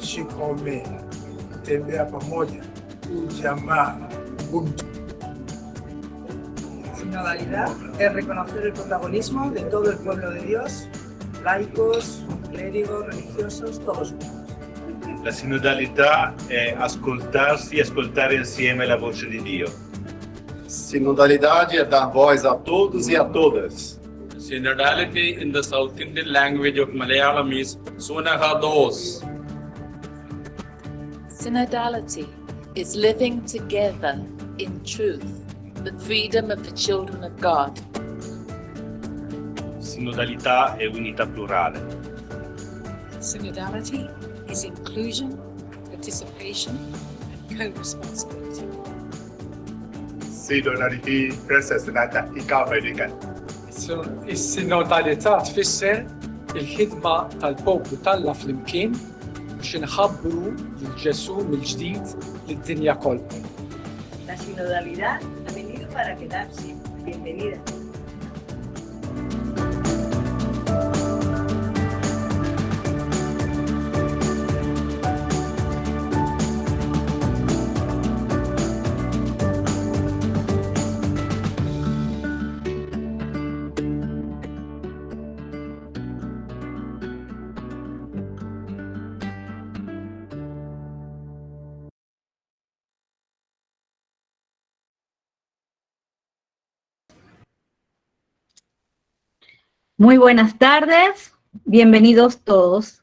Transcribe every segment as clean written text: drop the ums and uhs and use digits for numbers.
mshikamano, kutembea pamoja, ujamaa, ubuntu. Sinodalidad es reconocer el protagonismo de todo el pueblo de Dios, laicos, clérigos, religiosos, todos juntos. La sinodalità è ascoltarsi e ascoltare insieme la voce di Dio. Sinodalidade é dar voz a todos e a todas. Synodality in the South Indian language of Malayalam is Sunaha Dos. Synodality is living together in truth, the freedom of the children of God. Sinodalità è unità plurale. Synodality is inclusion, participation, and co-responsibility. Sinodality คือศาสนาจักรที่ก้าวไปด้วยกัน Is-sinodalità tfisser il-ħidma tal-poplu tal-la flimkien biex inħabbru lil Ġesu mill-ġdid lid-dinja kollha. La sinodalidad ha venido para quedarse. Bienvenida. Muy buenas tardes, bienvenidos todos.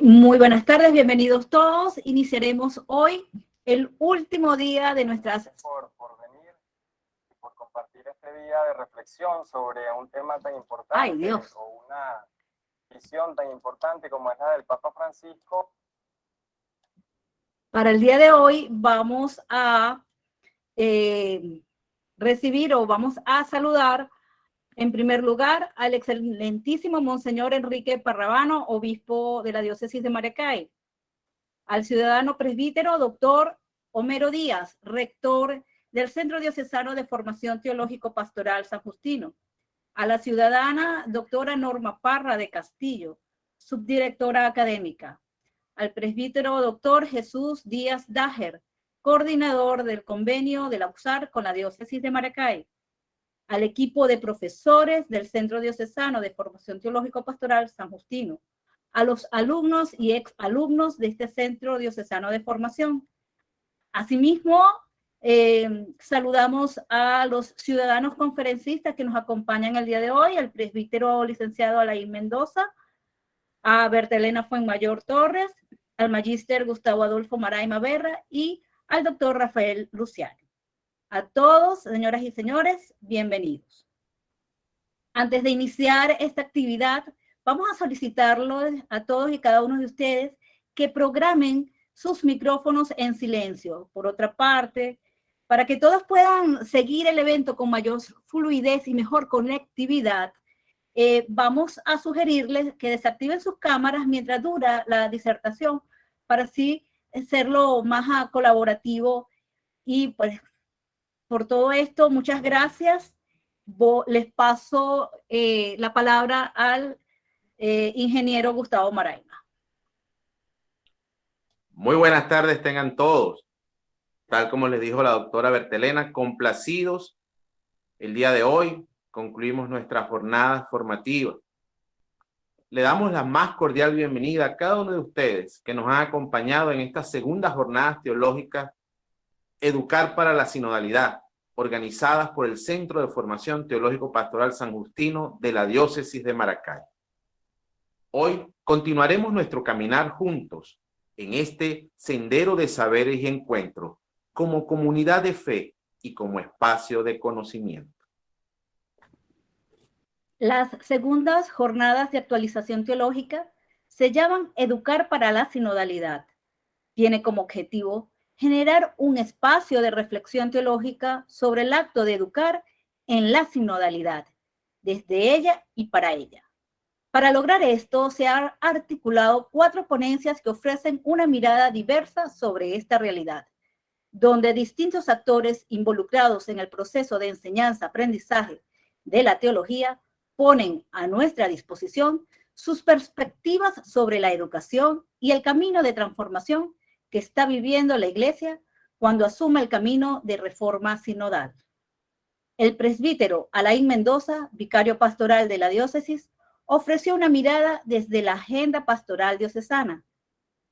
Muy buenas tardes, bienvenidos todos. Iniciaremos hoy el último día de nuestras... Por venir y por compartir este día de reflexión sobre un tema tan importante. ¡Ay, Dios! O una visión tan importante como es la del Papa Francisco. Para el día de hoy vamos a recibir o vamos a saludar en primer lugar al excelentísimo Monseñor Enrique Parravano, obispo de la diócesis de Maracay, al ciudadano presbítero doctor Homero Díaz, rector del Centro Diocesano de Formación Teológico Pastoral San Justino, a la ciudadana doctora Norma Parra de Castillo, subdirectora académica, al presbítero doctor Jesús Díaz Dajer, coordinador del convenio de la USAR con la diócesis de Maracay, al equipo de profesores del Centro Diocesano de Formación Teológico Pastoral San Justino, a los alumnos y exalumnos de este Centro Diocesano de Formación. Asimismo, saludamos a los ciudadanos conferencistas que nos acompañan el día de hoy, al presbítero licenciado Alain Mendoza, a Bertelena Fuenmayor Torres, al magíster Gustavo Adolfo Maraima Berra y al doctor Rafael Luciano. A todos, señoras y señores, bienvenidos. Antes de iniciar esta actividad, vamos a solicitarles a todos y cada uno de ustedes que programen sus micrófonos en silencio. Por otra parte, para que todos puedan seguir el evento con mayor fluidez y mejor conectividad, vamos a sugerirles que desactiven sus cámaras mientras dura la disertación, para así hacerlo más colaborativo. Y pues, por todo esto, muchas gracias. Les paso la palabra al ingeniero Gustavo Maraima. Muy buenas tardes tengan todos. Tal como les dijo la doctora Bertelena, complacidos. El día de hoy concluimos nuestra jornada formativa. Le damos la más cordial bienvenida a cada uno de ustedes que nos han acompañado en estas segundas jornadas teológicas Educar para la Sinodalidad, organizadas por el Centro de Formación Teológico Pastoral San Justino de la Diócesis de Maracay. Hoy continuaremos nuestro caminar juntos en este sendero de saberes y encuentros como comunidad de fe y como espacio de conocimiento. Las segundas jornadas de actualización teológica se llaman Educar para la Sinodalidad. Tiene como objetivo generar un espacio de reflexión teológica sobre el acto de educar en la sinodalidad, desde ella y para ella. Para lograr esto, se han articulado 4 ponencias que ofrecen una mirada diversa sobre esta realidad, donde distintos actores involucrados en el proceso de enseñanza-aprendizaje de la teología ponen a nuestra disposición sus perspectivas sobre la educación y el camino de transformación que está viviendo la Iglesia cuando asume el camino de reforma sinodal. El presbítero Alain Mendoza, vicario pastoral de la diócesis, ofreció una mirada desde la agenda pastoral diocesana.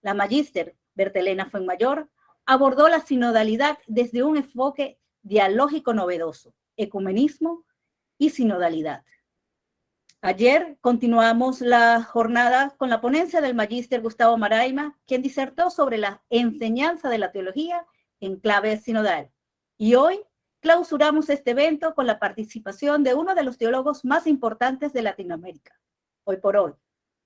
La magíster Bertelena Fuenmayor abordó la sinodalidad desde un enfoque dialógico novedoso, ecumenismo y sinodalidad. Ayer continuamos la jornada con la ponencia del magíster Gustavo Maraima, quien disertó sobre la enseñanza de la teología en clave sinodal. Y hoy clausuramos este evento con la participación de uno de los teólogos más importantes de Latinoamérica, hoy por hoy,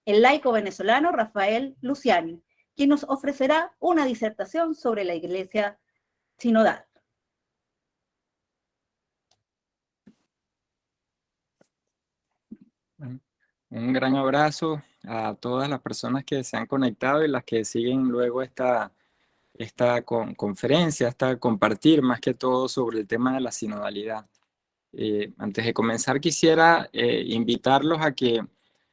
el laico venezolano Rafael Luciani, quien nos ofrecerá una disertación sobre la Iglesia sinodal. Un gran abrazo a todas las personas que se han conectado y las que siguen luego esta conferencia, compartir más que todo sobre el tema de la sinodalidad. Antes de comenzar quisiera invitarlos a que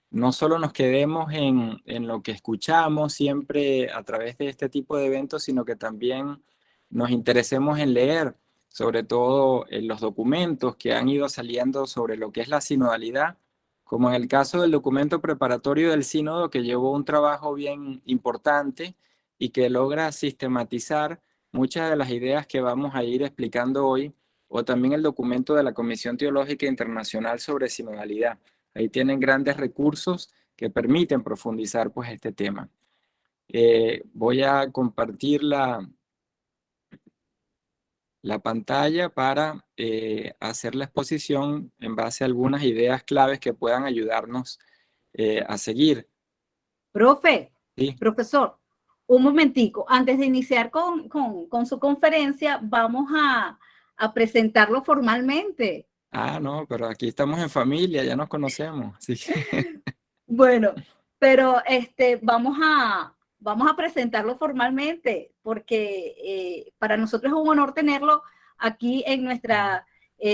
no solo nos quedemos en lo que escuchamos siempre a través de este tipo de eventos, sino que también nos interesemos en leer, sobre todo en los documentos que han ido saliendo sobre lo que es la sinodalidad, como en el caso del documento preparatorio del sínodo, que llevó un trabajo bien importante y que logra sistematizar muchas de las ideas que vamos a ir explicando hoy, o también el documento de la Comisión Teológica Internacional sobre sinodalidad. Ahí tienen grandes recursos que permiten profundizar pues este tema. Voy a compartir la pantalla para hacer la exposición en base a algunas ideas claves que puedan ayudarnos a seguir. Profe, Sí. Profesor, un momentico. Antes de iniciar con su conferencia, vamos a presentarlo formalmente. Ah, no, pero aquí estamos en familia, ya nos conocemos. Así que... Bueno, pero vamos a presentarlo formalmente, porque para nosotros es un honor tenerlo aquí en nuestro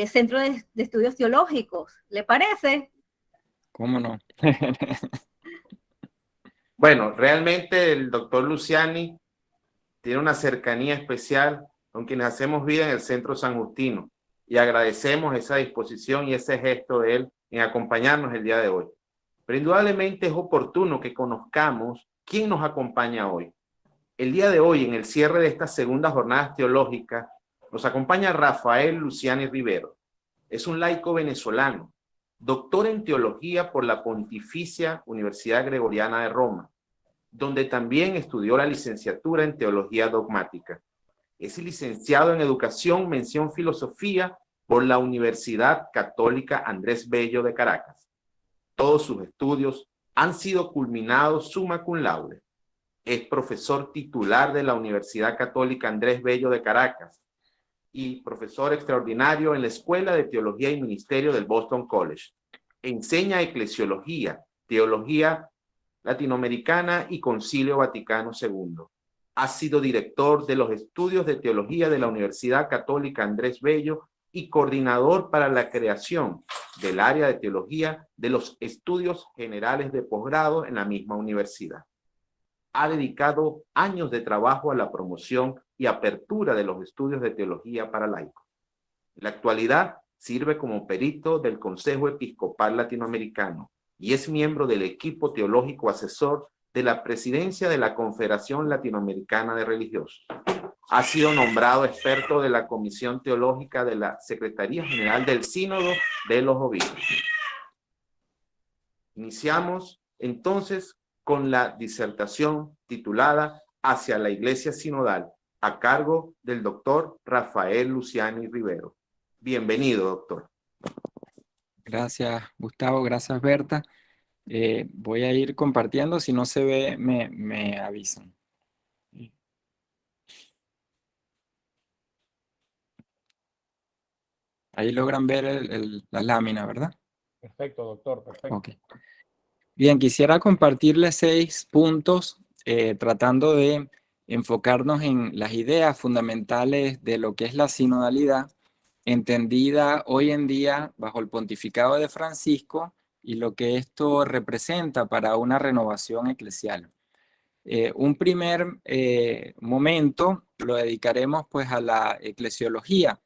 Centro de Estudios Teológicos. ¿Le parece? ¿Cómo no? Bueno, realmente el doctor Luciani tiene una cercanía especial con quienes hacemos vida en el Centro San Justino y agradecemos esa disposición y ese gesto de él en acompañarnos el día de hoy. Pero indudablemente es oportuno que conozcamos quién nos acompaña hoy. El día de hoy, en el cierre de estas segundas jornadas teológicas, nos acompaña Rafael Luciani Rivero. Es un laico venezolano, doctor en teología por la Pontificia Universidad Gregoriana de Roma, donde también estudió la licenciatura en teología dogmática. Es licenciado en educación, mención filosofía por la Universidad Católica Andrés Bello de Caracas. Todos sus estudios han sido culminados summa cum laude. Es profesor titular de la Universidad Católica Andrés Bello de Caracas y profesor extraordinario en la Escuela de Teología y Ministerio del Boston College. Enseña eclesiología, teología latinoamericana y Concilio Vaticano II. Ha sido director de los estudios de teología de la Universidad Católica Andrés Bello y coordinador para la creación del área de teología de los estudios generales de posgrado en la misma universidad. Ha dedicado años de trabajo a la promoción y apertura de los estudios de teología para laicos. En la actualidad sirve como perito del Consejo Episcopal Latinoamericano y es miembro del equipo teológico asesor de la presidencia de la Confederación Latinoamericana de Religiosos. Ha sido nombrado experto de la Comisión Teológica de la Secretaría General del Sínodo de los Obispos. Iniciamos entonces con la disertación titulada Hacia la Iglesia Sinodal, a cargo del doctor Rafael Luciani Rivero. Bienvenido, doctor. Gracias, Gustavo. Gracias, Berta. Voy a ir compartiendo. Si no se ve, me avisan. Ahí logran ver la lámina, ¿verdad? Perfecto, doctor, perfecto. Okay. Bien, quisiera compartirles 6 puntos tratando de enfocarnos en las ideas fundamentales de lo que es la sinodalidad, entendida hoy en día bajo el pontificado de Francisco y lo que esto representa para una renovación eclesial. Un primer momento lo dedicaremos pues a la eclesiología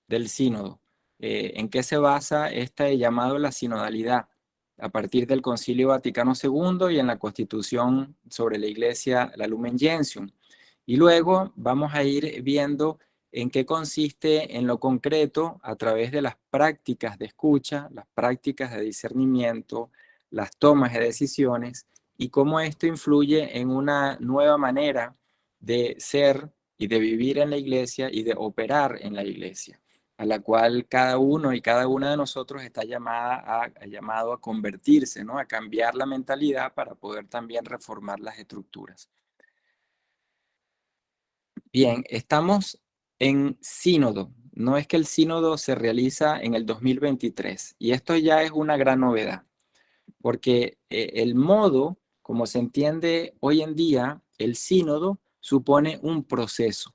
del sínodo. ¿En qué se basa este llamado la sinodalidad? A partir del Concilio Vaticano II y en la Constitución sobre la Iglesia, la Lumen Gentium. Y luego vamos a ir viendo en qué consiste en lo concreto a través de las prácticas de escucha, las prácticas de discernimiento, las tomas de decisiones y cómo esto influye en una nueva manera de ser y de vivir en la iglesia y de operar en la iglesia, a la cual cada uno y cada una de nosotros está llamado a convertirse, ¿no? A cambiar la mentalidad para poder también reformar las estructuras. Bien, estamos en sínodo. No es que el sínodo se realiza en el 2023 y esto ya es una gran novedad, porque el modo, como se entiende hoy en día, el sínodo supone un proceso.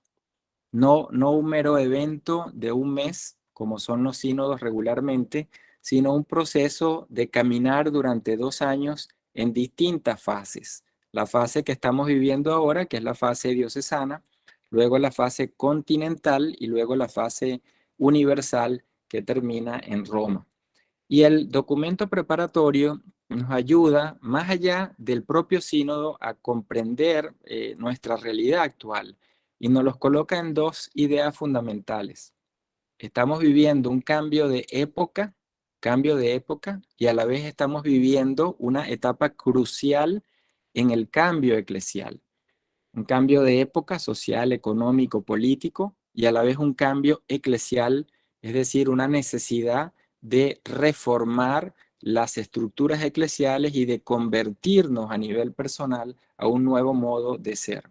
No un mero evento de un mes, como son los sínodos regularmente, sino un proceso de caminar durante 2 años en distintas fases. La fase que estamos viviendo ahora, que es la fase diocesana, luego la fase continental y luego la fase universal que termina en Roma. Y el documento preparatorio nos ayuda, más allá del propio sínodo, a comprender nuestra realidad actual. Y nos los coloca en 2 ideas fundamentales. Estamos viviendo un cambio de época, y a la vez estamos viviendo una etapa crucial en el cambio eclesial. Un cambio de época social, económico, político, y a la vez un cambio eclesial, es decir, una necesidad de reformar las estructuras eclesiales y de convertirnos a nivel personal a un nuevo modo de ser.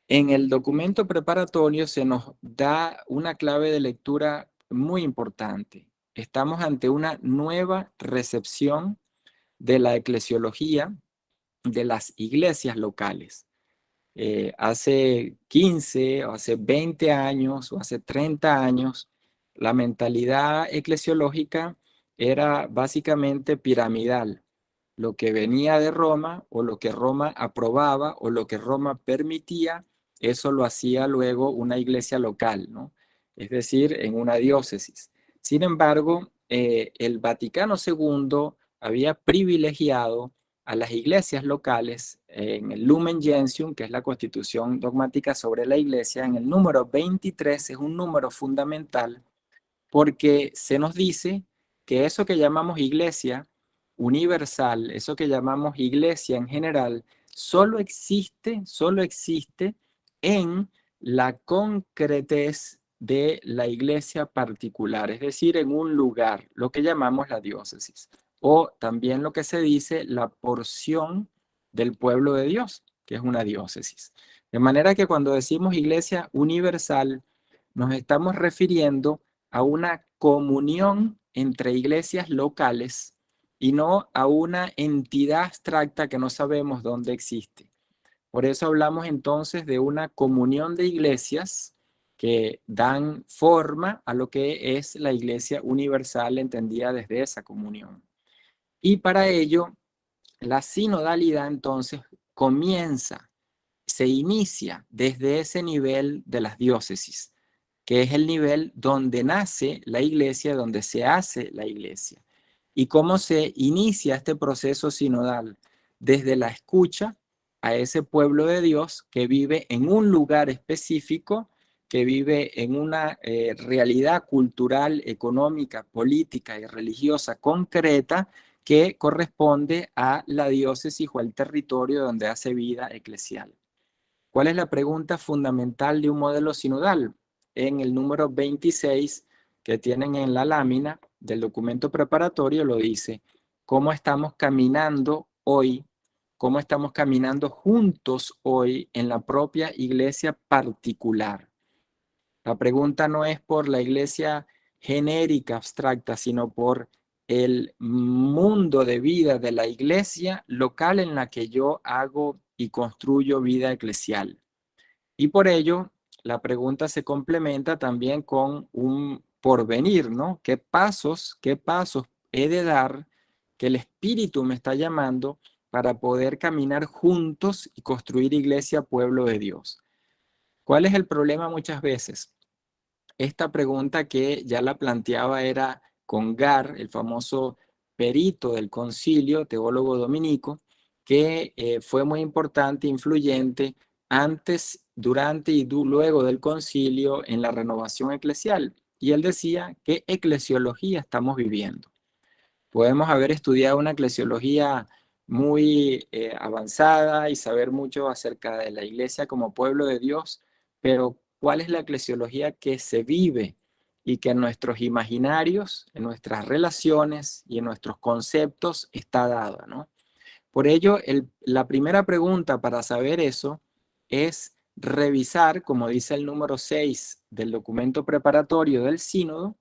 En el documento preparatorio se nos da una clave de lectura muy importante. Estamos ante una nueva recepción de la eclesiología de las iglesias locales. Hace 15 o hace 20 años o hace 30 años, la mentalidad eclesiológica era básicamente piramidal. Lo que venía de Roma o lo que Roma aprobaba o lo que Roma permitía, eso lo hacía luego una iglesia local, ¿no? Es decir, en una diócesis. Sin embargo, el Vaticano II había privilegiado a las iglesias locales en el Lumen Gentium, que es la Constitución dogmática sobre la iglesia. En el número 23 es un número fundamental porque se nos dice que eso que llamamos iglesia universal, eso que llamamos iglesia en general, solo existe en la concretez de la iglesia particular, es decir, en un lugar, lo que llamamos la diócesis, o también lo que se dice la porción del pueblo de Dios, que es una diócesis. De manera que cuando decimos iglesia universal, nos estamos refiriendo a una comunión entre iglesias locales y no a una entidad abstracta que no sabemos dónde existe. Por eso hablamos entonces de una comunión de iglesias que dan forma a lo que es la iglesia universal entendida desde esa comunión. Y para ello, la sinodalidad entonces se inicia desde ese nivel de las diócesis, que es el nivel donde nace la iglesia, donde se hace la iglesia. ¿Y cómo se inicia este proceso sinodal? Desde la escucha a ese pueblo de Dios que vive en un lugar específico, que vive en una realidad cultural, económica, política y religiosa concreta que corresponde a la diócesis o al territorio donde hace vida eclesial. ¿Cuál es la pregunta fundamental de un modelo sinodal? En el número 26 que tienen en la lámina del documento preparatorio lo dice: ¿cómo estamos caminando hoy? ¿Cómo estamos caminando juntos hoy en la propia iglesia particular? La pregunta no es por la iglesia genérica, abstracta, sino por el mundo de vida de la iglesia local en la que yo hago y construyo vida eclesial. Y por ello, la pregunta se complementa también con un porvenir, ¿no? ¿Qué pasos he de dar que el Espíritu me está llamando para poder caminar juntos y construir iglesia, pueblo de Dios. ¿Cuál es el problema muchas veces? Esta pregunta que ya la planteaba era Congar, el famoso perito del concilio, teólogo dominico, que fue muy importante, influyente, antes, durante y luego del concilio en la renovación eclesial. Y él decía, ¿qué eclesiología estamos viviendo? Podemos haber estudiado una eclesiología muy avanzada y saber mucho acerca de la iglesia como pueblo de Dios, pero ¿cuál es la eclesiología que se vive y que en nuestros imaginarios, en nuestras relaciones y en nuestros conceptos está dada, ¿no? Por ello, la primera pregunta para saber eso es revisar, como dice el número 6 del documento preparatorio del sínodo,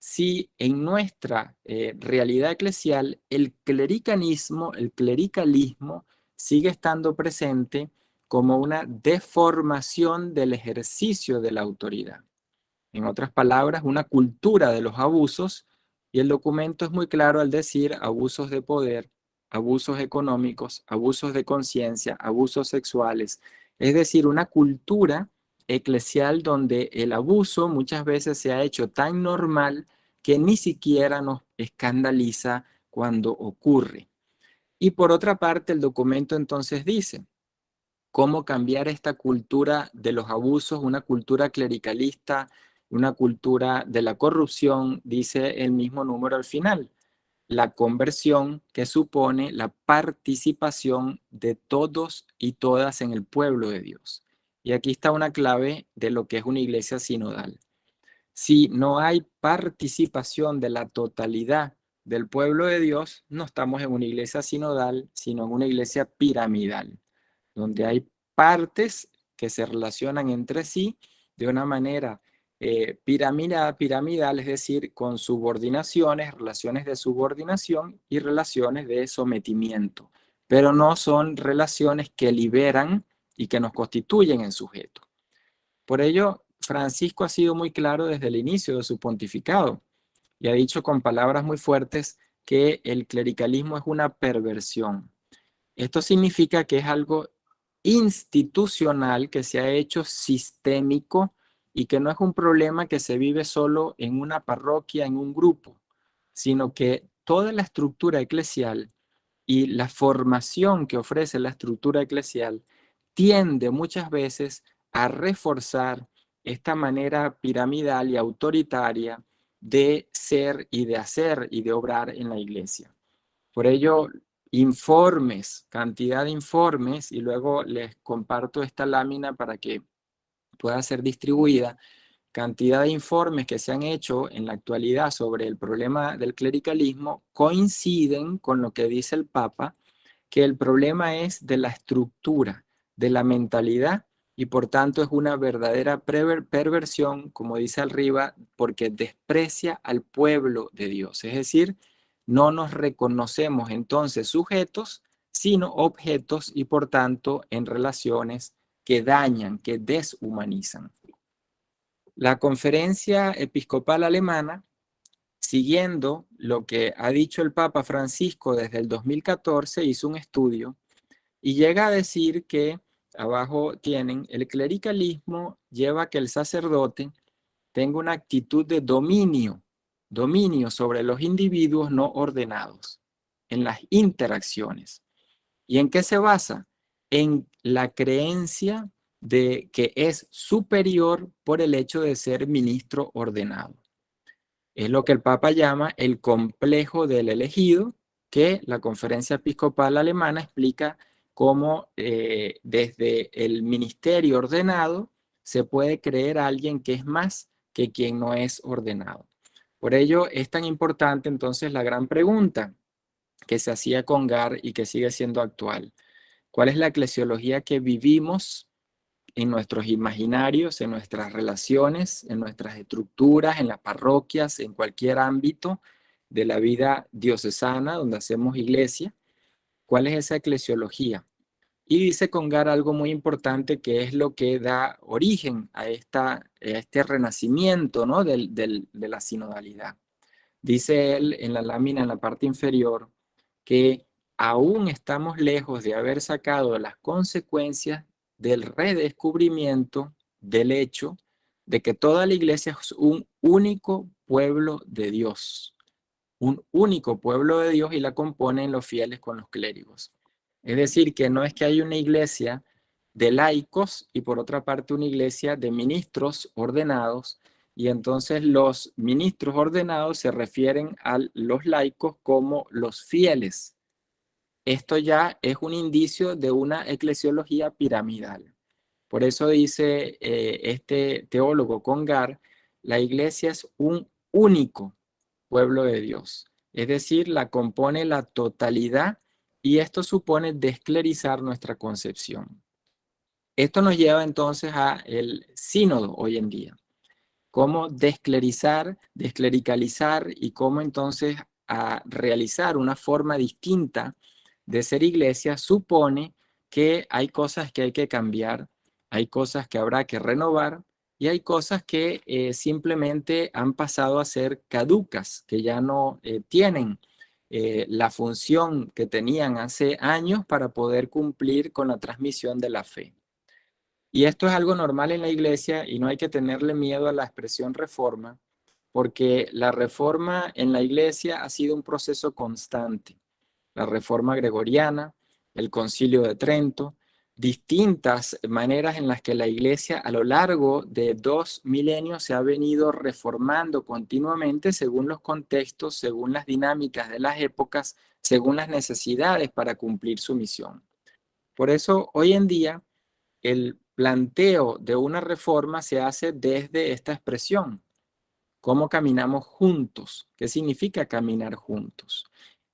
si en nuestra realidad eclesial el clericalismo sigue estando presente como una deformación del ejercicio de la autoridad. En otras palabras, una cultura de los abusos, y el documento es muy claro al decir abusos de poder, abusos económicos, abusos de conciencia, abusos sexuales, es decir, una cultura eclesial donde el abuso muchas veces se ha hecho tan normal que ni siquiera nos escandaliza cuando ocurre. Y por otra parte, el documento entonces dice cómo cambiar esta cultura de los abusos, una cultura clericalista, una cultura de la corrupción, dice el mismo número al final. La conversión que supone la participación de todos y todas en el pueblo de Dios. Y aquí está una clave de lo que es una iglesia sinodal. Si no hay participación de la totalidad del pueblo de Dios, no estamos en una iglesia sinodal, sino en una iglesia piramidal, donde hay partes que se relacionan entre sí de una manera piramidal, es decir, con subordinaciones, relaciones de subordinación y relaciones de sometimiento, pero no son relaciones que liberan y que nos constituyen en sujeto. Por ello, Francisco ha sido muy claro desde el inicio de su pontificado y ha dicho con palabras muy fuertes que el clericalismo es una perversión. Esto significa que es algo institucional que se ha hecho sistémico y que no es un problema que se vive solo en una parroquia, en un grupo, sino que toda la estructura eclesial y la formación que ofrece la estructura eclesial tiende muchas veces a reforzar esta manera piramidal y autoritaria de ser y de hacer y de obrar en la iglesia. Por ello, informes, cantidad de informes, y luego les comparto esta lámina para que pueda ser distribuida, cantidad de informes que se han hecho en la actualidad sobre el problema del clericalismo coinciden con lo que dice el Papa, que el problema es de la estructura, de la mentalidad, y por tanto es una verdadera perversión, como dice arriba, porque desprecia al pueblo de Dios. Es decir, no nos reconocemos entonces sujetos, sino objetos y por tanto en relaciones que dañan, que deshumanizan. La Conferencia Episcopal Alemana, siguiendo lo que ha dicho el Papa Francisco desde el 2014, hizo un estudio y llega a decir que, abajo tienen, el clericalismo lleva a que el sacerdote tenga una actitud de dominio sobre los individuos no ordenados, en las interacciones. ¿Y en qué se basa? En la creencia de que es superior por el hecho de ser ministro ordenado. Es lo que el Papa llama el complejo del elegido, que la Conferencia Episcopal Alemana explica cómo desde el ministerio ordenado se puede creer a alguien que es más que quien no es ordenado. Por ello es tan importante entonces la gran pregunta que se hacía Congar y que sigue siendo actual. ¿Cuál es la eclesiología que vivimos en nuestros imaginarios, en nuestras relaciones, en nuestras estructuras, en las parroquias, en cualquier ámbito de la vida diocesana donde hacemos iglesia? ¿Cuál es esa eclesiología? Y dice Congar algo muy importante que es lo que da origen a este renacimiento, ¿no? de la sinodalidad. Dice él en la lámina, en la parte inferior, que aún estamos lejos de haber sacado las consecuencias del redescubrimiento del hecho de que toda la iglesia es un único pueblo de Dios. Un único pueblo de Dios y la componen los fieles con los clérigos. Es decir, que no es que hay una iglesia de laicos y por otra parte una iglesia de ministros ordenados, y entonces los ministros ordenados se refieren a los laicos como los fieles. Esto ya es un indicio de una eclesiología piramidal. Por eso dice este teólogo Congar, la iglesia es un único pueblo de Dios. Es decir, la compone la totalidad y esto supone desclerizar nuestra concepción. Esto nos lleva entonces a el sínodo hoy en día. Cómo desclerizar, desclericalizar y cómo entonces a realizar una forma distinta de ser iglesia supone que hay cosas que hay que cambiar, hay cosas que habrá que renovar y hay cosas que simplemente han pasado a ser caducas, que ya no tienen la función que tenían hace años para poder cumplir con la transmisión de la fe. Y esto es algo normal en la iglesia y no hay que tenerle miedo a la expresión reforma, porque la reforma en la iglesia ha sido un proceso constante. La reforma gregoriana, el Concilio de Trento, distintas maneras en las que la iglesia a lo largo de 2 milenios se ha venido reformando continuamente según los contextos, según las dinámicas de las épocas, según las necesidades para cumplir su misión. Por eso, hoy en día, el planteo de una reforma se hace desde esta expresión. ¿Cómo caminamos juntos? ¿Qué significa caminar juntos?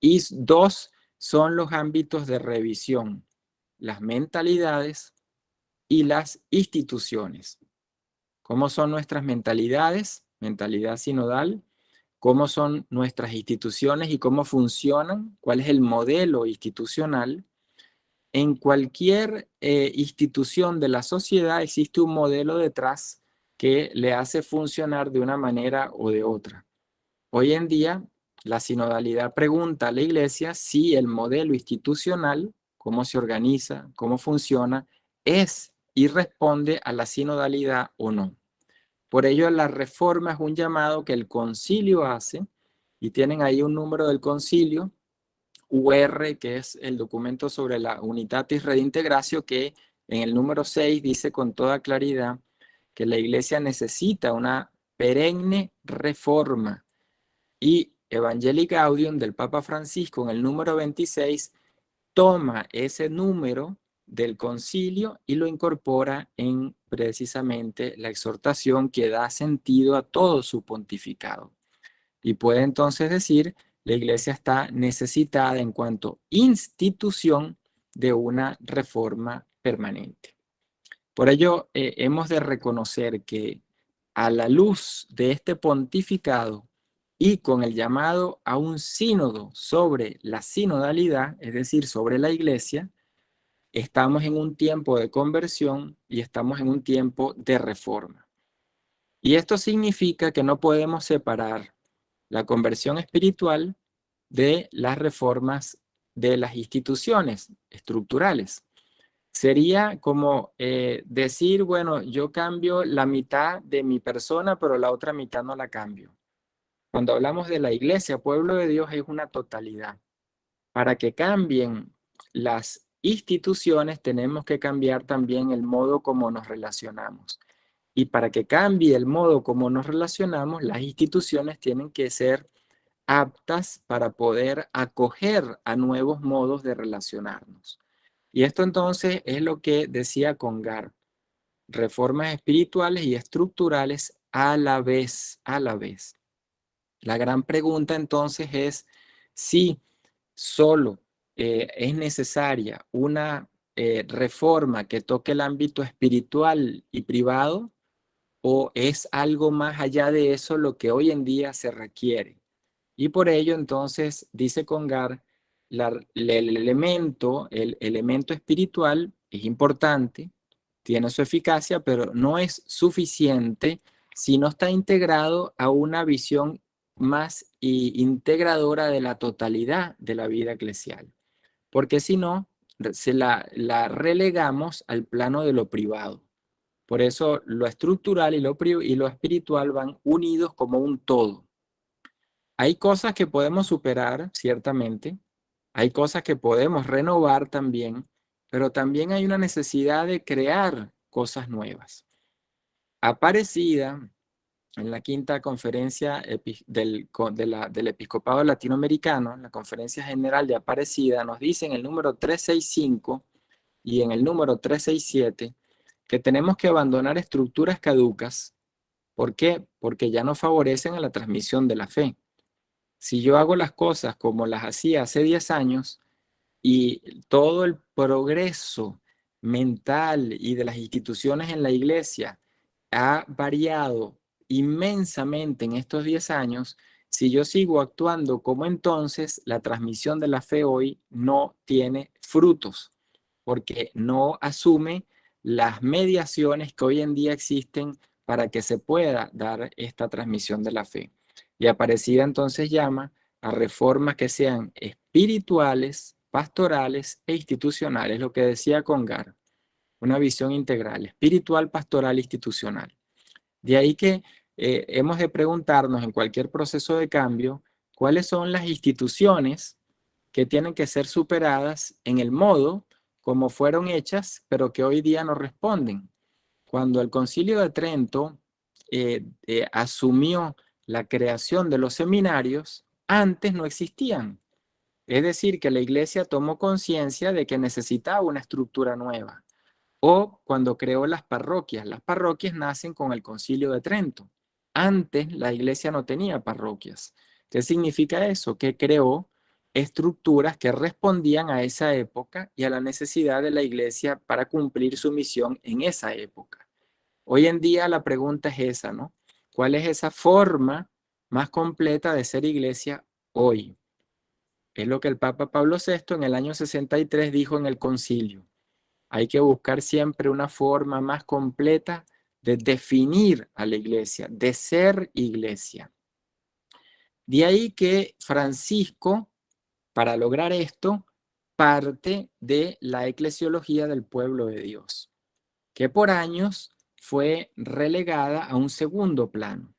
Y 2 son los ámbitos de revisión, las mentalidades y las instituciones. ¿Cómo son nuestras mentalidades? Mentalidad sinodal. ¿Cómo son nuestras instituciones y cómo funcionan? ¿Cuál es el modelo institucional? En cualquier institución de la sociedad existe un modelo detrás que le hace funcionar de una manera o de otra. Hoy en día, la sinodalidad pregunta a la iglesia si el modelo institucional, cómo se organiza, cómo funciona, es y responde a la sinodalidad o no. Por ello, la reforma es un llamado que el concilio hace, y tienen ahí un número del concilio, UR, que es el documento sobre la Unitatis Redintegratio, que en el número 6 dice con toda claridad que la iglesia necesita una perenne reforma. Y Evangelii Gaudium del Papa Francisco en el número 26 toma ese número del concilio y lo incorpora en precisamente la exhortación que da sentido a todo su pontificado. Y puede entonces decir, la iglesia está necesitada en cuanto institución de una reforma permanente. Por ello, hemos de reconocer que a la luz de este pontificado y con el llamado a un sínodo sobre la sinodalidad, es decir, sobre la iglesia, estamos en un tiempo de conversión y estamos en un tiempo de reforma. Y esto significa que no podemos separar la conversión espiritual de las reformas de las instituciones estructurales. Sería como decir, bueno, yo cambio la mitad de mi persona, pero la otra mitad no la cambio. Cuando hablamos de la iglesia, pueblo de Dios, es una totalidad. Para que cambien las instituciones, tenemos que cambiar también el modo como nos relacionamos. Y para que cambie el modo como nos relacionamos, las instituciones tienen que ser aptas para poder acoger a nuevos modos de relacionarnos. Y esto entonces es lo que decía Congar. Reformas espirituales y estructurales a la vez, a la vez. La gran pregunta entonces es si solo es necesaria una reforma que toque el ámbito espiritual y privado, o es algo más allá de eso lo que hoy en día se requiere. Y por ello entonces dice Congar, el elemento espiritual es importante, tiene su eficacia, pero no es suficiente si no está integrado a una visión más integradora de la totalidad de la vida eclesial. Porque si no, se la relegamos al plano de lo privado. Por eso lo estructural y lo espiritual van unidos como un todo. Hay cosas que podemos superar, ciertamente. Hay cosas que podemos renovar también, pero también hay una necesidad de crear cosas nuevas. Aparecida en la quinta conferencia del Episcopado Latinoamericano, la Conferencia General de Aparecida, nos dice en el número 365 y en el número 367 que tenemos que abandonar estructuras caducas. ¿Por qué? Porque ya no favorecen a la transmisión de la fe. Si yo hago las cosas como las hacía hace 10 años y todo el progreso mental y de las instituciones en la iglesia ha variado inmensamente en estos 10 años, si yo sigo actuando como entonces, la transmisión de la fe hoy no tiene frutos, porque no asume las mediaciones que hoy en día existen para que se pueda dar esta transmisión de la fe. Y Aparecida entonces llama a reformas que sean espirituales, pastorales e institucionales, lo que decía Congar, una visión integral, espiritual, pastoral e institucional. De ahí que hemos de preguntarnos en cualquier proceso de cambio, ¿cuáles son las instituciones que tienen que ser superadas en el modo como fueron hechas, pero que hoy día no responden? Cuando el Concilio de Trento asumió la creación de los seminarios, antes no existían. Es decir, que la iglesia tomó conciencia de que necesitaba una estructura nueva. O cuando creó las parroquias nacen con el Concilio de Trento. Antes la iglesia no tenía parroquias. ¿Qué significa eso? Que creó estructuras que respondían a esa época y a la necesidad de la iglesia para cumplir su misión en esa época. Hoy en día la pregunta es esa, ¿no? ¿Cuál es esa forma más completa de ser iglesia hoy? Es lo que el Papa Pablo VI en el año 63 dijo en el concilio. Hay que buscar siempre una forma más completa de definir a la iglesia, de ser iglesia. De ahí que Francisco, para lograr esto, parte de la eclesiología del pueblo de Dios, que por años fue relegada a un segundo plano,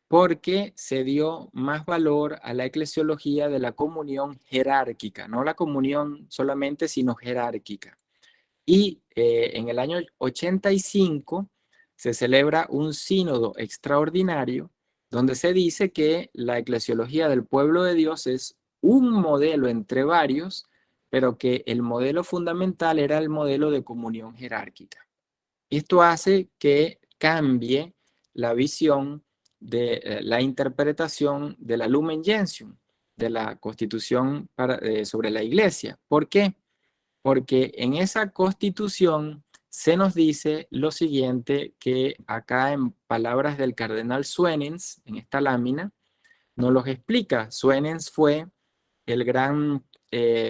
porque se dio más valor a la eclesiología de la comunión jerárquica, no la comunión solamente, sino jerárquica. Y en el año 85 se celebra un sínodo extraordinario donde se dice que la eclesiología del pueblo de Dios es un modelo entre varios, pero que el modelo fundamental era el modelo de comunión jerárquica. Esto hace que cambie la visión de la interpretación de la Lumen Gentium, de la Constitución sobre la Iglesia. ¿Por qué? Porque en esa Constitución se nos dice lo siguiente, que acá en palabras del cardenal Suenens, en esta lámina, nos los explica. Suenens fue el gran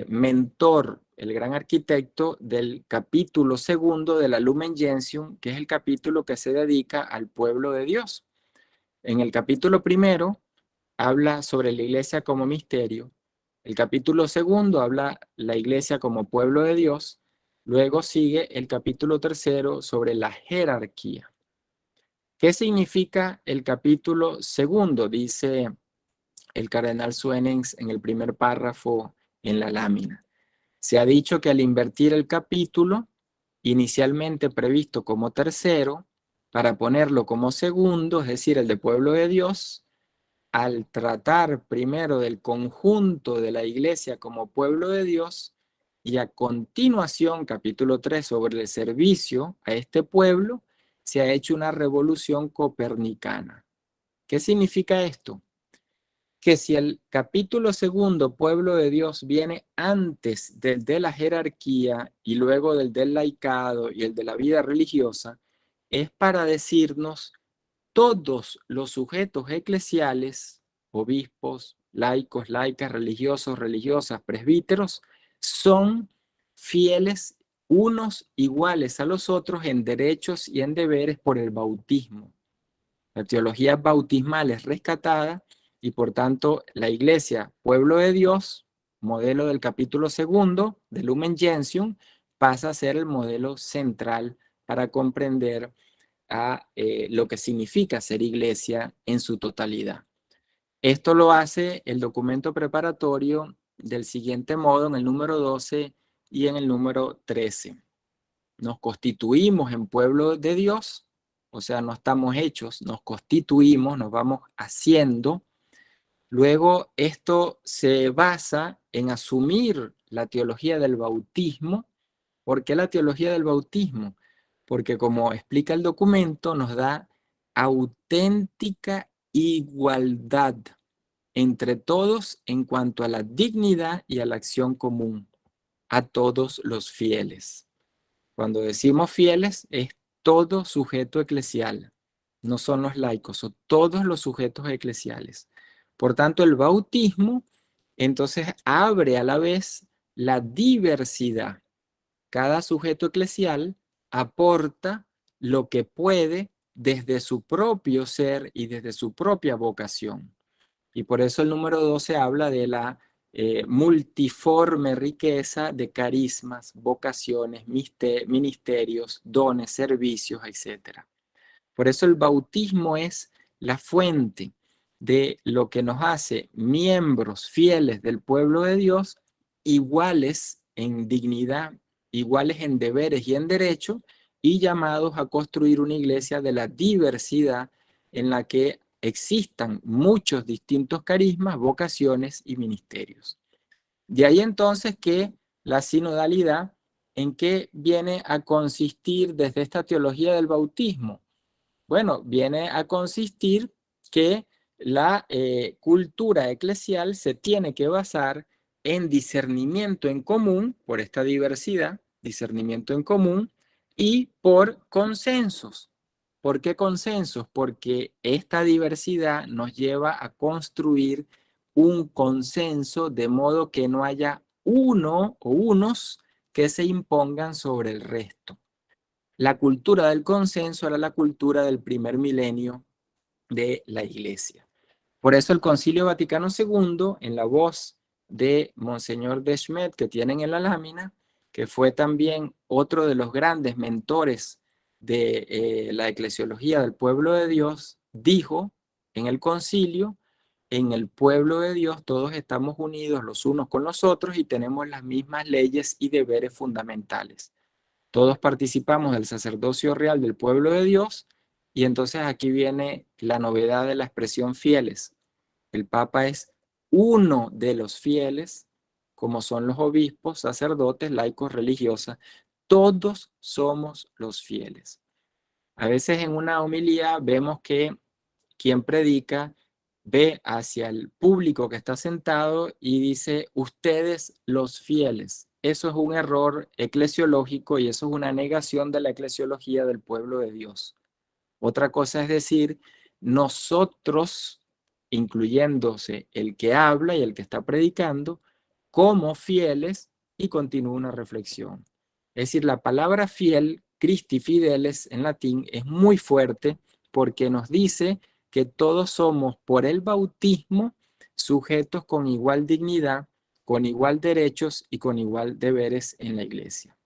mentor, el gran arquitecto del capítulo segundo de la Lumen Gentium, que es el capítulo que se dedica al pueblo de Dios. En el capítulo primero habla sobre la iglesia como misterio. El capítulo segundo habla la iglesia como pueblo de Dios. Luego sigue el capítulo tercero sobre la jerarquía. ¿Qué significa el capítulo segundo? Dice el cardenal Suenens en el primer párrafo en la lámina. Se ha dicho que al invertir el capítulo, inicialmente previsto como tercero, para ponerlo como segundo, es decir, el de pueblo de Dios, al tratar primero del conjunto de la iglesia como pueblo de Dios y a continuación, capítulo 3, sobre el servicio a este pueblo, se ha hecho una revolución copernicana. ¿Qué significa esto? Que si el capítulo segundo, pueblo de Dios, viene antes del de la jerarquía y luego del laicado y el de la vida religiosa, es para decirnos todos los sujetos eclesiales, obispos, laicos, laicas, religiosos, religiosas, presbíteros, son fieles unos iguales a los otros en derechos y en deberes por el bautismo. La teología bautismal es rescatada Y por tanto, la iglesia, pueblo de Dios, modelo del capítulo 2 de Lumen Gentium, pasa a ser el modelo central para comprender lo que significa ser iglesia en su totalidad. Esto lo hace el documento preparatorio del siguiente modo en el número 12 y en el número 13. Nos constituimos en pueblo de Dios, o sea, no estamos hechos, nos constituimos, nos vamos haciendo. Luego, esto se basa en asumir la teología del bautismo. ¿Por qué la teología del bautismo? Porque como explica el documento, nos da auténtica igualdad entre todos en cuanto a la dignidad y a la acción común, a todos los fieles. Cuando decimos fieles, es todo sujeto eclesial, no son los laicos, son todos los sujetos eclesiales. Por tanto, el bautismo entonces abre a la vez la diversidad. Cada sujeto eclesial aporta lo que puede desde su propio ser y desde su propia vocación. Y por eso el número 12 habla de la multiforme riqueza de carismas, vocaciones, ministerios, dones, servicios, etc. Por eso el bautismo es la fuente de lo que nos hace miembros fieles del pueblo de Dios, iguales en dignidad, iguales en deberes y en derechos, y llamados a construir una iglesia de la diversidad en la que existan muchos distintos carismas, vocaciones y ministerios. De ahí entonces que la sinodalidad, ¿en qué viene a consistir desde esta teología del bautismo? Bueno, viene a consistir que la cultura eclesial se tiene que basar en discernimiento en común, por esta diversidad, discernimiento en común, y por consensos. ¿Por qué consensos? Porque esta diversidad nos lleva a construir un consenso de modo que no haya uno o unos que se impongan sobre el resto. La cultura del consenso era la cultura del primer milenio de la Iglesia. Por eso el Concilio Vaticano II, en la voz de Monseñor Deschmet, que tienen en la lámina, que fue también otro de los grandes mentores de la eclesiología del pueblo de Dios, dijo en el concilio: en el pueblo de Dios todos estamos unidos los unos con los otros y tenemos las mismas leyes y deberes fundamentales. Todos participamos del sacerdocio real del pueblo de Dios, y entonces aquí viene la novedad de la expresión fieles. El Papa es uno de los fieles, como son los obispos, sacerdotes, laicos, religiosas. Todos somos los fieles. A veces en una homilía vemos que quien predica ve hacia el público que está sentado y dice: ustedes los fieles. Eso es un error eclesiológico y eso es una negación de la eclesiología del pueblo de Dios. Otra cosa es decir, nosotros, incluyéndose el que habla y el que está predicando, como fieles, y continúa una reflexión. Es decir, la palabra fiel, Christi fideles en latín, es muy fuerte porque nos dice que todos somos por el bautismo sujetos con igual dignidad, con igual derechos y con igual deberes en la iglesia.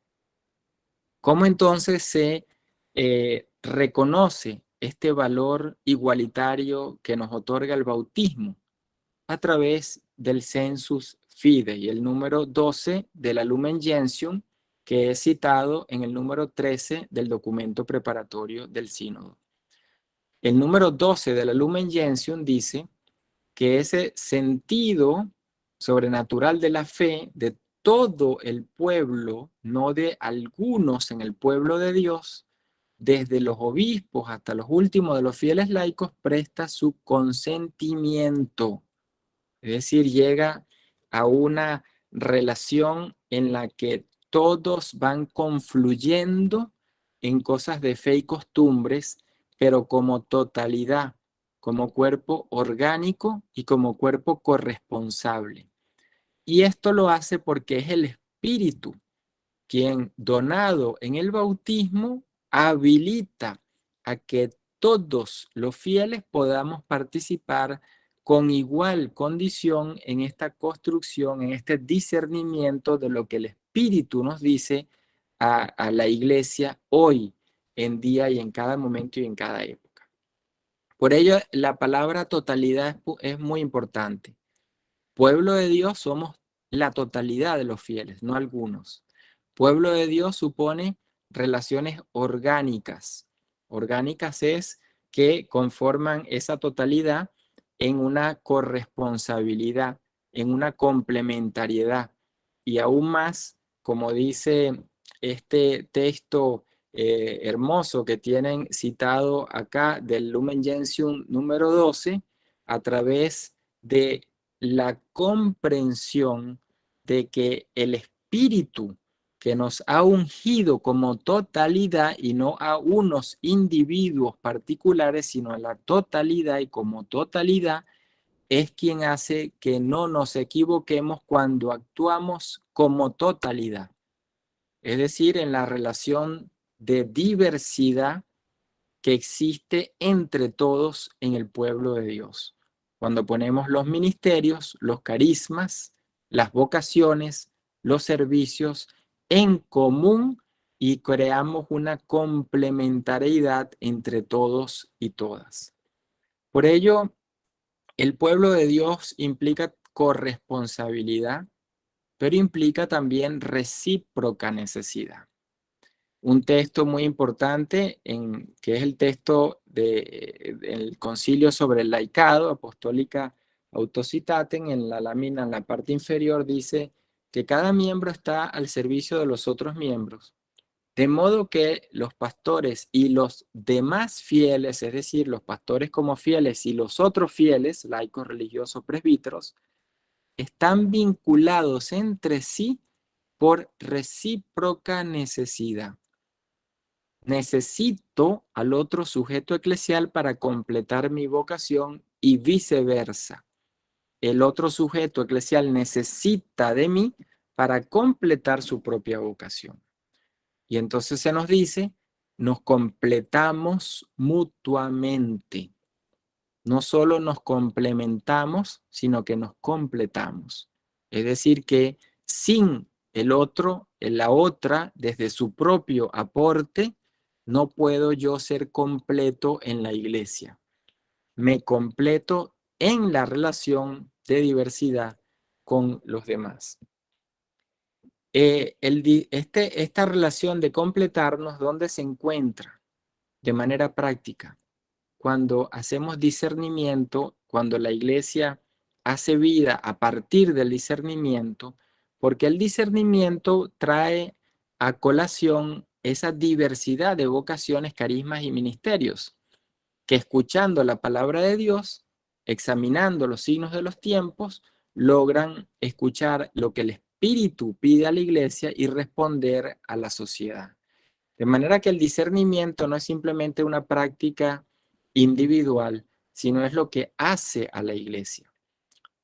¿Cómo entonces se reconoce este valor igualitario que nos otorga el bautismo? A través del Sensus Fidei, el número 12 de la Lumen Gentium, que es citado en el número 13 del documento preparatorio del sínodo. El número 12 de la Lumen Gentium dice que ese sentido sobrenatural de la fe de todo el pueblo, no de algunos en el pueblo de Dios, desde los obispos hasta los últimos de los fieles laicos, presta su consentimiento. Es decir, llega a una relación en la que todos van confluyendo en cosas de fe y costumbres, pero como totalidad, como cuerpo orgánico y como cuerpo corresponsable. Y esto lo hace porque es el Espíritu quien, donado en el bautismo, habilita a que todos los fieles podamos participar con igual condición en esta construcción, en este discernimiento de lo que el Espíritu nos dice a la iglesia hoy, en día y en cada momento y en cada época. Por ello, la palabra totalidad es muy importante. Pueblo de Dios somos la totalidad de los fieles, no algunos. Pueblo de Dios supone relaciones orgánicas. Orgánicas es que conforman esa totalidad en una corresponsabilidad, en una complementariedad. Y aún más, como dice este texto hermoso que tienen citado acá del Lumen Gentium número 12, a través de la comprensión de que el Espíritu que nos ha ungido como totalidad y no a unos individuos particulares, sino a la totalidad y como totalidad, es quien hace que no nos equivoquemos cuando actuamos como totalidad. Es decir, en la relación de diversidad que existe entre todos en el pueblo de Dios. Cuando ponemos los ministerios, los carismas, las vocaciones, los servicios en común y creamos una complementariedad entre todos y todas. Por ello, el pueblo de Dios implica corresponsabilidad, pero implica también recíproca necesidad. Un texto muy importante, que es el texto del Concilio sobre el Laicado, Apostólica Autocitatem, en la lámina, en la parte inferior, dice que cada miembro está al servicio de los otros miembros, de modo que los pastores y los demás fieles, es decir, los pastores como fieles y los otros fieles, laicos, religiosos, presbíteros, están vinculados entre sí por recíproca necesidad. Necesito al otro sujeto eclesial para completar mi vocación y viceversa. El otro sujeto eclesial necesita de mí para completar su propia vocación. Y entonces se nos dice, nos completamos mutuamente. No solo nos complementamos, sino que nos completamos. Es decir, que sin el otro, la otra, desde su propio aporte, no puedo yo ser completo en la iglesia. Me completo en la relación de diversidad con los demás. Esta relación de completarnos, ¿dónde se encuentra? De manera práctica. Cuando hacemos discernimiento, cuando la iglesia hace vida a partir del discernimiento, porque el discernimiento trae a colación esa diversidad de vocaciones, carismas y ministerios, que escuchando la palabra de Dios, examinando los signos de los tiempos, logran escuchar lo que el Espíritu pide a la iglesia y responder a la sociedad. De manera que el discernimiento no es simplemente una práctica individual, sino es lo que hace a la iglesia.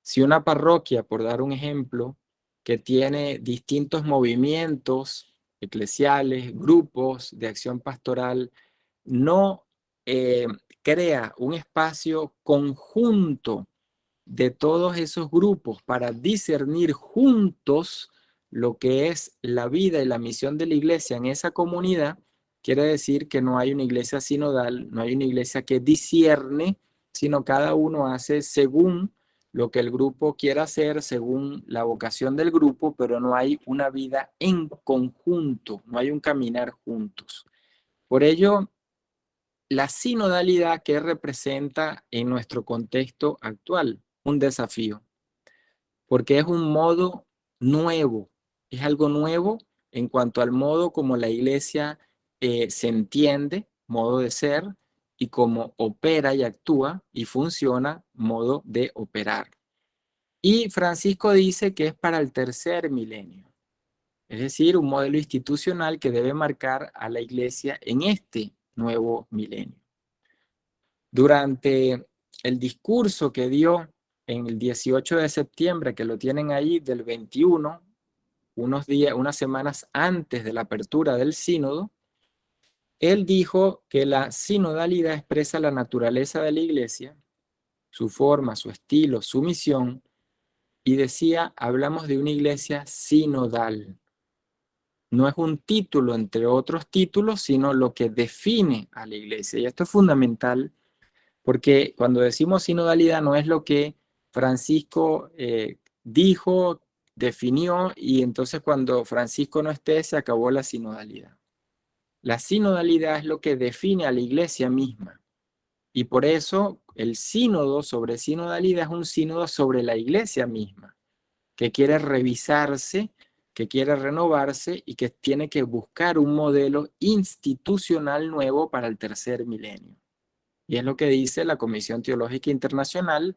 Si una parroquia, por dar un ejemplo, que tiene distintos movimientos eclesiales, grupos de acción pastoral, no crea un espacio conjunto de todos esos grupos para discernir juntos lo que es la vida y la misión de la iglesia en esa comunidad, quiere decir que no hay una iglesia sinodal, no hay una iglesia que discierne, sino cada uno hace según lo que el grupo quiera hacer, según la vocación del grupo, pero no hay una vida en conjunto, no hay un caminar juntos. Por ello, la sinodalidad que representa en nuestro contexto actual, un desafío, porque es un modo nuevo, es algo nuevo en cuanto al modo como la iglesia se entiende, modo de ser, y cómo opera y actúa y funciona, modo de operar. Y Francisco dice que es para el tercer milenio, es decir, un modelo institucional que debe marcar a la iglesia en este nuevo milenio. Durante el discurso que dio en el 18 de septiembre, que lo tienen ahí, del 21, unas semanas antes de la apertura del sínodo, él dijo que la sinodalidad expresa la naturaleza de la iglesia su forma, su estilo, su misión, y decía, hablamos de una iglesia sinodal. No es un título entre otros títulos, sino lo que define a la iglesia. Y esto es fundamental porque cuando decimos sinodalidad no es lo que Francisco dijo, definió, y entonces cuando Francisco no esté se acabó la sinodalidad. La sinodalidad es lo que define a la iglesia misma. Y por eso el sínodo sobre sinodalidad es un sínodo sobre la iglesia misma, que quiere revisarse, que quiere renovarse y que tiene que buscar un modelo institucional nuevo para el tercer milenio. Y es lo que dice la Comisión Teológica Internacional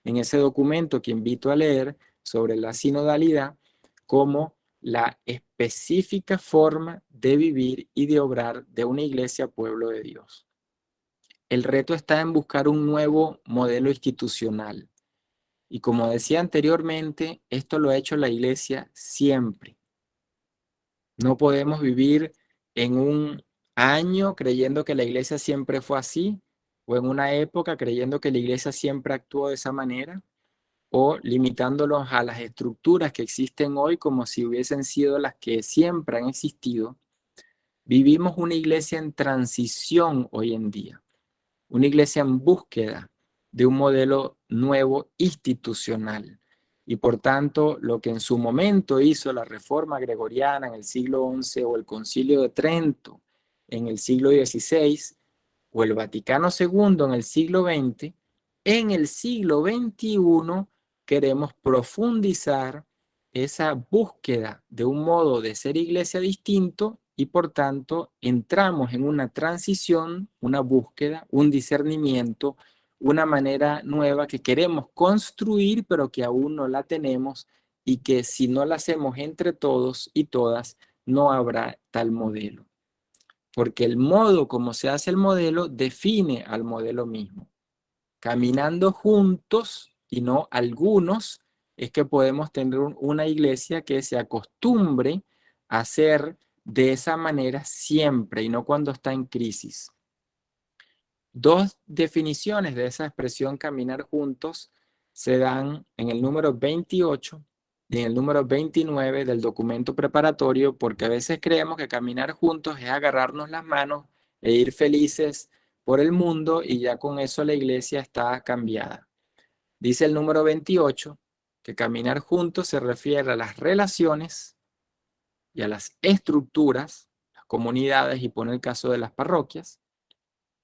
en ese documento que invito a leer sobre la sinodalidad como la específica forma de vivir y de obrar de una iglesia pueblo de Dios. El reto está en buscar un nuevo modelo institucional. Y como decía anteriormente, esto lo ha hecho la iglesia siempre. No podemos vivir en un año creyendo que la iglesia siempre fue así, o en una época creyendo que la iglesia siempre actuó de esa manera, o limitándolos a las estructuras que existen hoy como si hubiesen sido las que siempre han existido. Vivimos una iglesia en transición hoy en día, una iglesia en búsqueda de un modelo nuevo institucional. Y por tanto, lo que en su momento hizo la Reforma Gregoriana en el siglo XI o el Concilio de Trento en el siglo XVI o el Vaticano II en el siglo XX, en el siglo XXI queremos profundizar esa búsqueda de un modo de ser iglesia distinto y por tanto entramos en una transición, una búsqueda, un discernimiento, una manera nueva que queremos construir pero que aún no la tenemos y que si no la hacemos entre todos y todas no habrá tal modelo. Porque el modo como se hace el modelo define al modelo mismo. Caminando juntos y no algunos es que podemos tener una iglesia que se acostumbre a ser de esa manera siempre y no cuando está en crisis. Dos definiciones de esa expresión caminar juntos se dan en el número 28 y en el número 29 del documento preparatorio, porque a veces creemos que caminar juntos es agarrarnos las manos e ir felices por el mundo y ya con eso la iglesia está cambiada. Dice el número 28 que caminar juntos se refiere a las relaciones y a las estructuras, las comunidades, y pone el caso de las parroquias,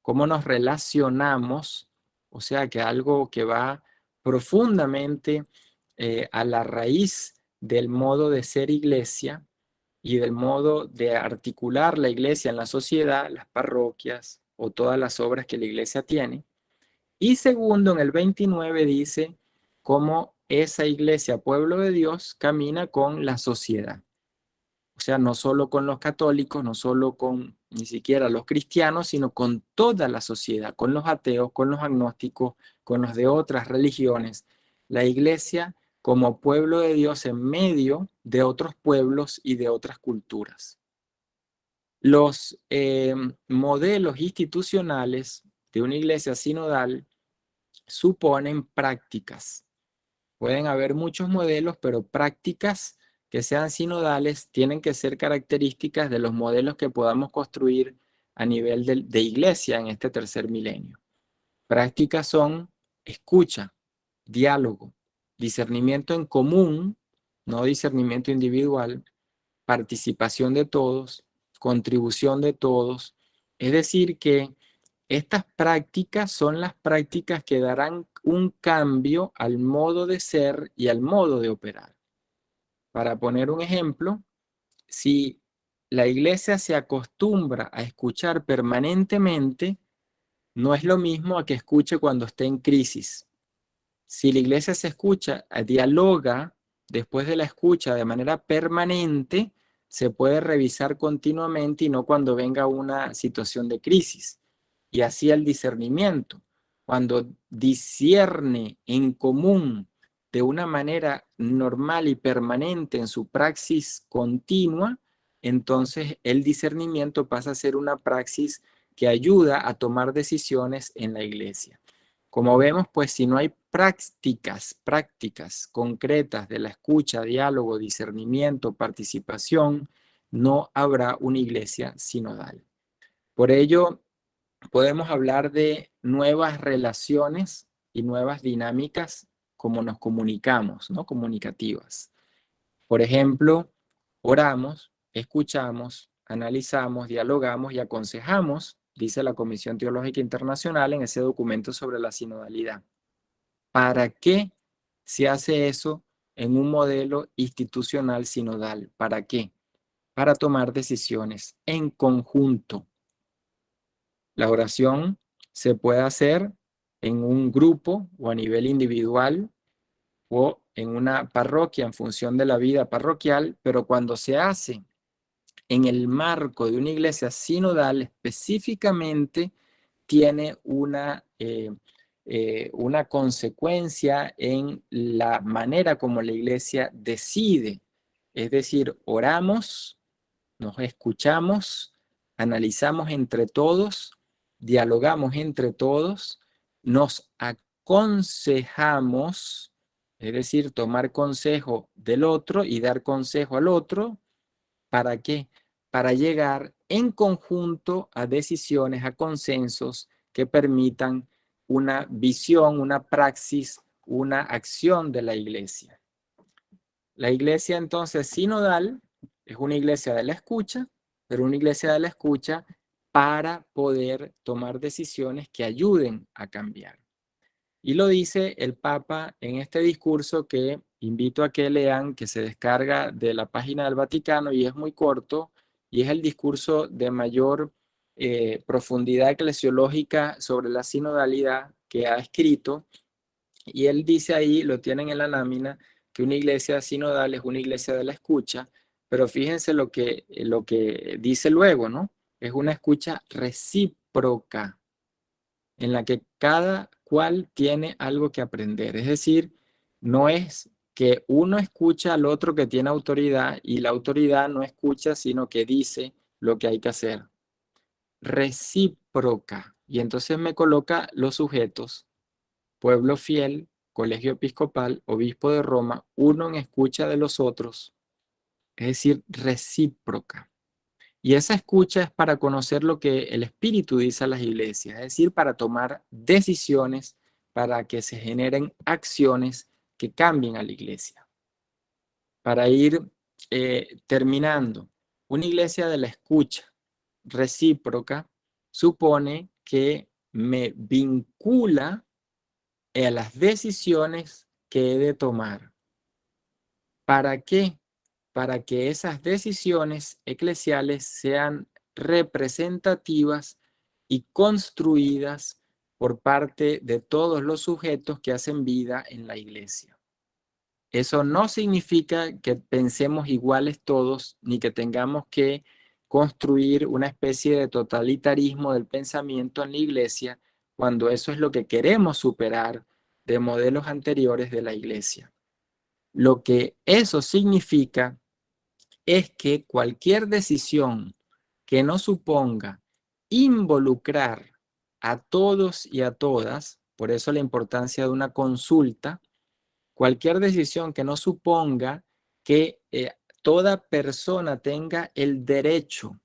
cómo nos relacionamos, o sea que algo que va profundamente a la raíz del modo de ser iglesia y del modo de articular la iglesia en la sociedad, las parroquias o todas las obras que la iglesia tiene. Y segundo, en el 29 dice cómo esa iglesia, pueblo de Dios, camina con la sociedad. O sea, no solo con los católicos, no solo con ni siquiera los cristianos, sino con toda la sociedad, con los ateos, con los agnósticos, con los de otras religiones. La iglesia como pueblo de Dios en medio de otros pueblos y de otras culturas. Los modelos institucionales de una iglesia sinodal suponen prácticas. Pueden haber muchos modelos, pero prácticas que sean sinodales tienen que ser características de los modelos que podamos construir a nivel de iglesia en este tercer milenio. Prácticas son escucha, diálogo, discernimiento en común, no discernimiento individual, participación de todos, contribución de todos. Es decir, que estas prácticas son las prácticas que darán un cambio al modo de ser y al modo de operar. Para poner un ejemplo, si la iglesia se acostumbra a escuchar permanentemente, no es lo mismo a que escuche cuando esté en crisis. Si la iglesia se escucha, dialoga después de la escucha de manera permanente, se puede revisar continuamente y no cuando venga una situación de crisis. Y así el discernimiento. Cuando discierne en común de una manera normal y permanente en su praxis continua, entonces el discernimiento pasa a ser una praxis que ayuda a tomar decisiones en la iglesia. Como vemos, pues si no hay prácticas concretas de la escucha, diálogo, discernimiento, participación, no habrá una iglesia sinodal. Por ello, podemos hablar de nuevas relaciones y nuevas dinámicas como nos comunicamos, ¿no? Comunicativas. Por ejemplo, oramos, escuchamos, analizamos, dialogamos y aconsejamos, dice la Comisión Teológica Internacional en ese documento sobre la sinodalidad. ¿Para qué se hace eso en un modelo institucional sinodal? ¿Para qué? Para tomar decisiones en conjunto. La oración se puede hacer en un grupo o a nivel individual o en una parroquia en función de la vida parroquial, pero cuando se hace en el marco de una iglesia sinodal específicamente tiene una consecuencia en la manera como la iglesia decide. Es decir, oramos, nos escuchamos, analizamos entre todos, dialogamos entre todos, nos aconsejamos, es decir, tomar consejo del otro y dar consejo al otro. ¿Para qué? Para llegar en conjunto a decisiones, a consensos que permitan una visión, una praxis, una acción de la iglesia. La iglesia entonces sinodal es una iglesia de la escucha, pero una iglesia de la escucha para poder tomar decisiones que ayuden a cambiar. Y lo dice el Papa en este discurso que invito a que lean, que se descarga de la página del Vaticano y es muy corto, y es el discurso de mayor profundidad eclesiológica sobre la sinodalidad que ha escrito. Y él dice ahí, lo tienen en la lámina, que una iglesia sinodal es una iglesia de la escucha, pero fíjense lo que dice luego, ¿no? Es una escucha recíproca, en la que cada cual tiene algo que aprender. Es decir, no es que uno escucha al otro que tiene autoridad y la autoridad no escucha, sino que dice lo que hay que hacer. Recíproca. Y entonces me coloca los sujetos: pueblo fiel, colegio episcopal, obispo de Roma, uno en escucha de los otros. Es decir, recíproca. Y esa escucha es para conocer lo que el Espíritu dice a las iglesias, es decir, para tomar decisiones, para que se generen acciones que cambien a la iglesia. Para ir terminando, una iglesia de la escucha recíproca supone que me vincula a las decisiones que he de tomar. ¿Para qué? Para que esas decisiones eclesiales sean representativas y construidas por parte de todos los sujetos que hacen vida en la iglesia. Eso no significa que pensemos iguales todos, ni que tengamos que construir una especie de totalitarismo del pensamiento en la iglesia, cuando eso es lo que queremos superar de modelos anteriores de la iglesia. Lo que eso significa es que cualquier decisión que no suponga involucrar a todos y a todas, por eso la importancia de una consulta, cualquier decisión que no suponga que toda persona tenga el derecho,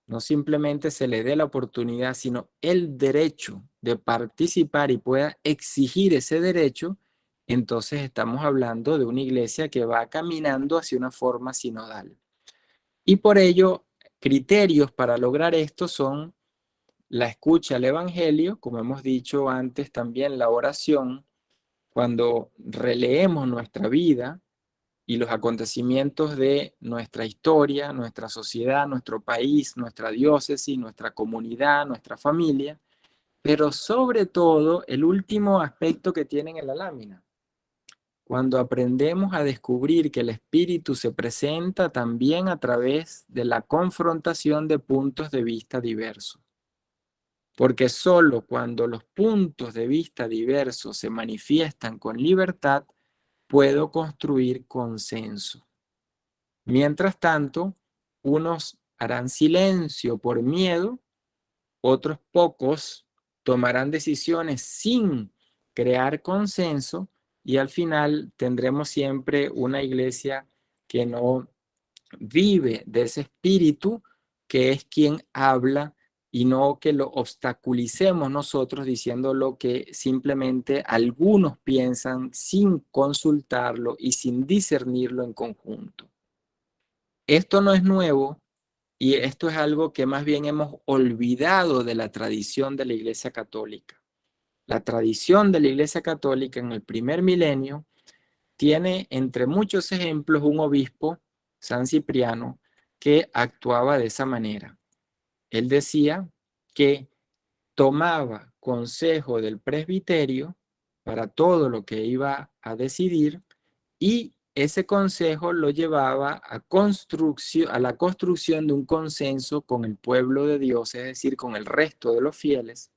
no simplemente se le dé la oportunidad, sino el derecho de participar y pueda exigir ese derecho, entonces estamos hablando de una iglesia que va caminando hacia una forma sinodal. Y por ello, criterios para lograr esto son la escucha al evangelio, como hemos dicho antes, también la oración, cuando releemos nuestra vida y los acontecimientos de nuestra historia, nuestra sociedad, nuestro país, nuestra diócesis, nuestra comunidad, nuestra familia, pero sobre todo el último aspecto que tienen en la lámina. Cuando aprendemos a descubrir que el Espíritu se presenta también a través de la confrontación de puntos de vista diversos. Porque solo cuando los puntos de vista diversos se manifiestan con libertad, puedo construir consenso. Mientras tanto, unos harán silencio por miedo, otros pocos tomarán decisiones sin crear consenso y al final tendremos siempre una iglesia que no vive de ese espíritu que es quien habla y no que lo obstaculicemos nosotros diciendo lo que simplemente algunos piensan sin consultarlo y sin discernirlo en conjunto. Esto no es nuevo y esto es algo que más bien hemos olvidado de la tradición de la Iglesia Católica. La tradición de la Iglesia Católica en el primer milenio tiene entre muchos ejemplos un obispo, San Cipriano, que actuaba de esa manera. Él decía que tomaba consejo del presbiterio para todo lo que iba a decidir y ese consejo lo llevaba a la construcción de un consenso con el pueblo de Dios, es decir, con el resto de los fieles.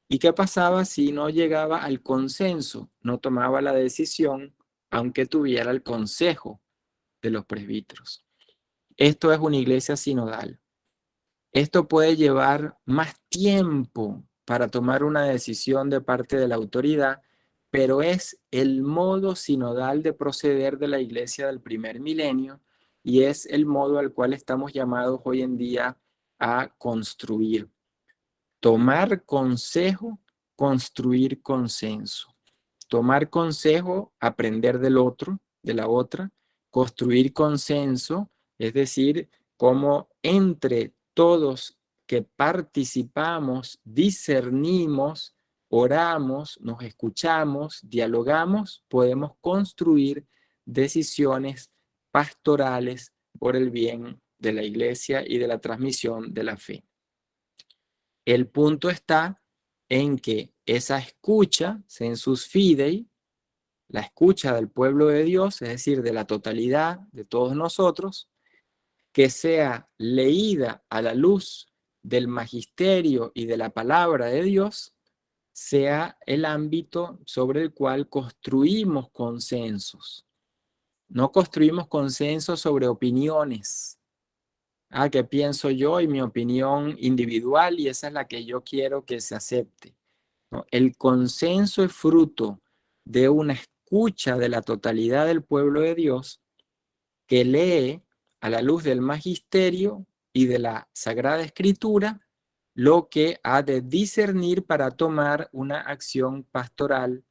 ¿Y qué pasaba si no llegaba al consenso? No tomaba la decisión, aunque tuviera el consejo de los presbíteros. Esto es una iglesia sinodal. Esto puede llevar más tiempo para tomar una decisión de parte de la autoridad, pero es el modo sinodal de proceder de la iglesia del primer milenio y es el modo al cual estamos llamados hoy en día a construir. Tomar consejo, construir consenso. Tomar consejo, aprender del otro, de la otra. Construir consenso, es decir, cómo entre todos que participamos, discernimos, oramos, nos escuchamos, dialogamos, podemos construir decisiones pastorales por el bien de la iglesia y de la transmisión de la fe. El punto está en que esa escucha, sensus fidei, la escucha del pueblo de Dios, es decir, de la totalidad de todos nosotros, que sea leída a la luz del magisterio y de la palabra de Dios, sea el ámbito sobre el cual construimos consensos. No construimos consensos sobre opiniones. ¿Qué pienso yo y mi opinión individual? Y esa es la que yo quiero que se acepte. ¿No? El consenso es fruto de una escucha de la totalidad del pueblo de Dios que lee a la luz del magisterio y de la Sagrada Escritura lo que ha de discernir para tomar una acción pastoral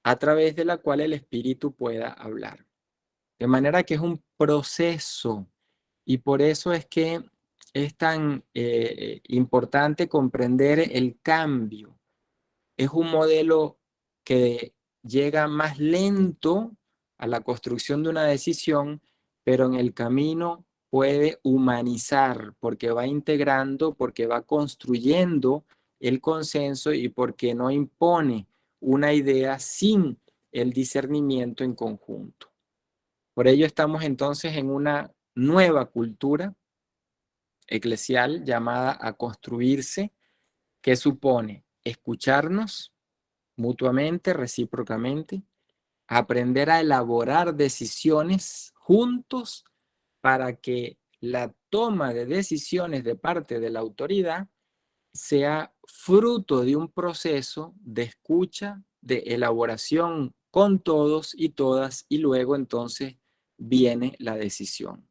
a través de la cual el Espíritu pueda hablar. De manera que es un proceso y por eso es que es tan importante comprender el cambio. Es un modelo que llega más lento a la construcción de una decisión, pero en el camino puede humanizar porque va integrando, porque va construyendo el consenso y porque no impone una idea sin el discernimiento en conjunto. Por ello estamos entonces en una nueva cultura eclesial llamada a construirse, que supone escucharnos mutuamente, recíprocamente, aprender a elaborar decisiones juntos para que la toma de decisiones de parte de la autoridad sea fruto de un proceso de escucha, de elaboración con todos y todas, y luego entonces viene la decisión.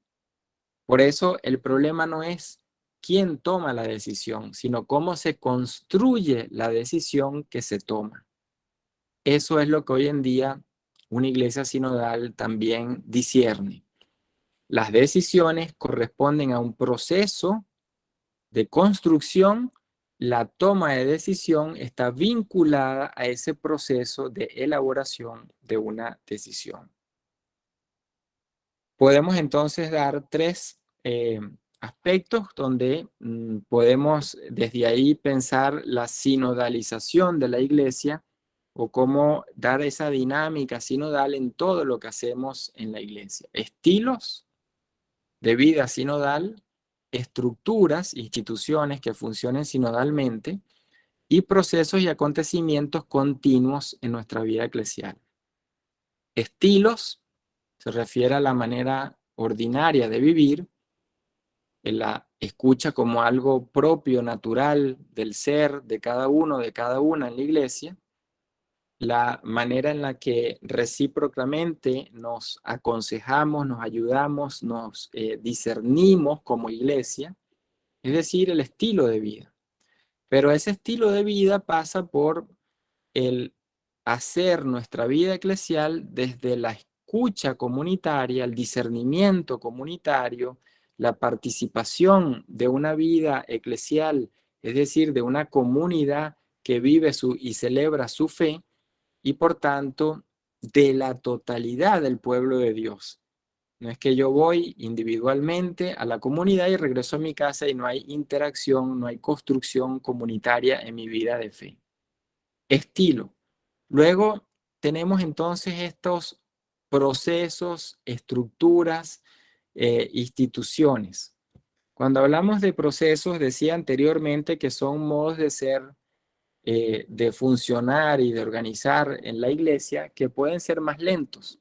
Por eso el problema no es quién toma la decisión, sino cómo se construye la decisión que se toma. Eso es lo que hoy en día una iglesia sinodal también discierne. Las decisiones corresponden a un proceso de construcción. La toma de decisión está vinculada a ese proceso de elaboración de una decisión. Podemos entonces dar tres aspectos donde podemos desde ahí pensar la sinodalización de la iglesia o cómo dar esa dinámica sinodal en todo lo que hacemos en la iglesia. Estilos de vida sinodal, estructuras, instituciones que funcionen sinodalmente y procesos y acontecimientos continuos en nuestra vida eclesial. Estilos se refiere a la manera ordinaria de vivir, en la escucha como algo propio, natural del ser de cada uno, de cada una en la iglesia. la manera en la que recíprocamente nos aconsejamos, nos ayudamos, nos discernimos como iglesia, es decir, el estilo de vida. Pero ese estilo de vida pasa por el hacer nuestra vida eclesial desde la escucha comunitaria, el discernimiento comunitario, la participación de una vida eclesial, es decir, de una comunidad que vive y celebra su fe, y por tanto de la totalidad del pueblo de Dios. No es que yo voy individualmente a la comunidad y regreso a mi casa y no hay interacción, no hay construcción comunitaria en mi vida de fe. Estilo. Luego tenemos entonces estos procesos, estructuras, instituciones. Cuando hablamos de procesos, decía anteriormente que son modos de ser, de funcionar y de organizar en la iglesia que pueden ser más lentos.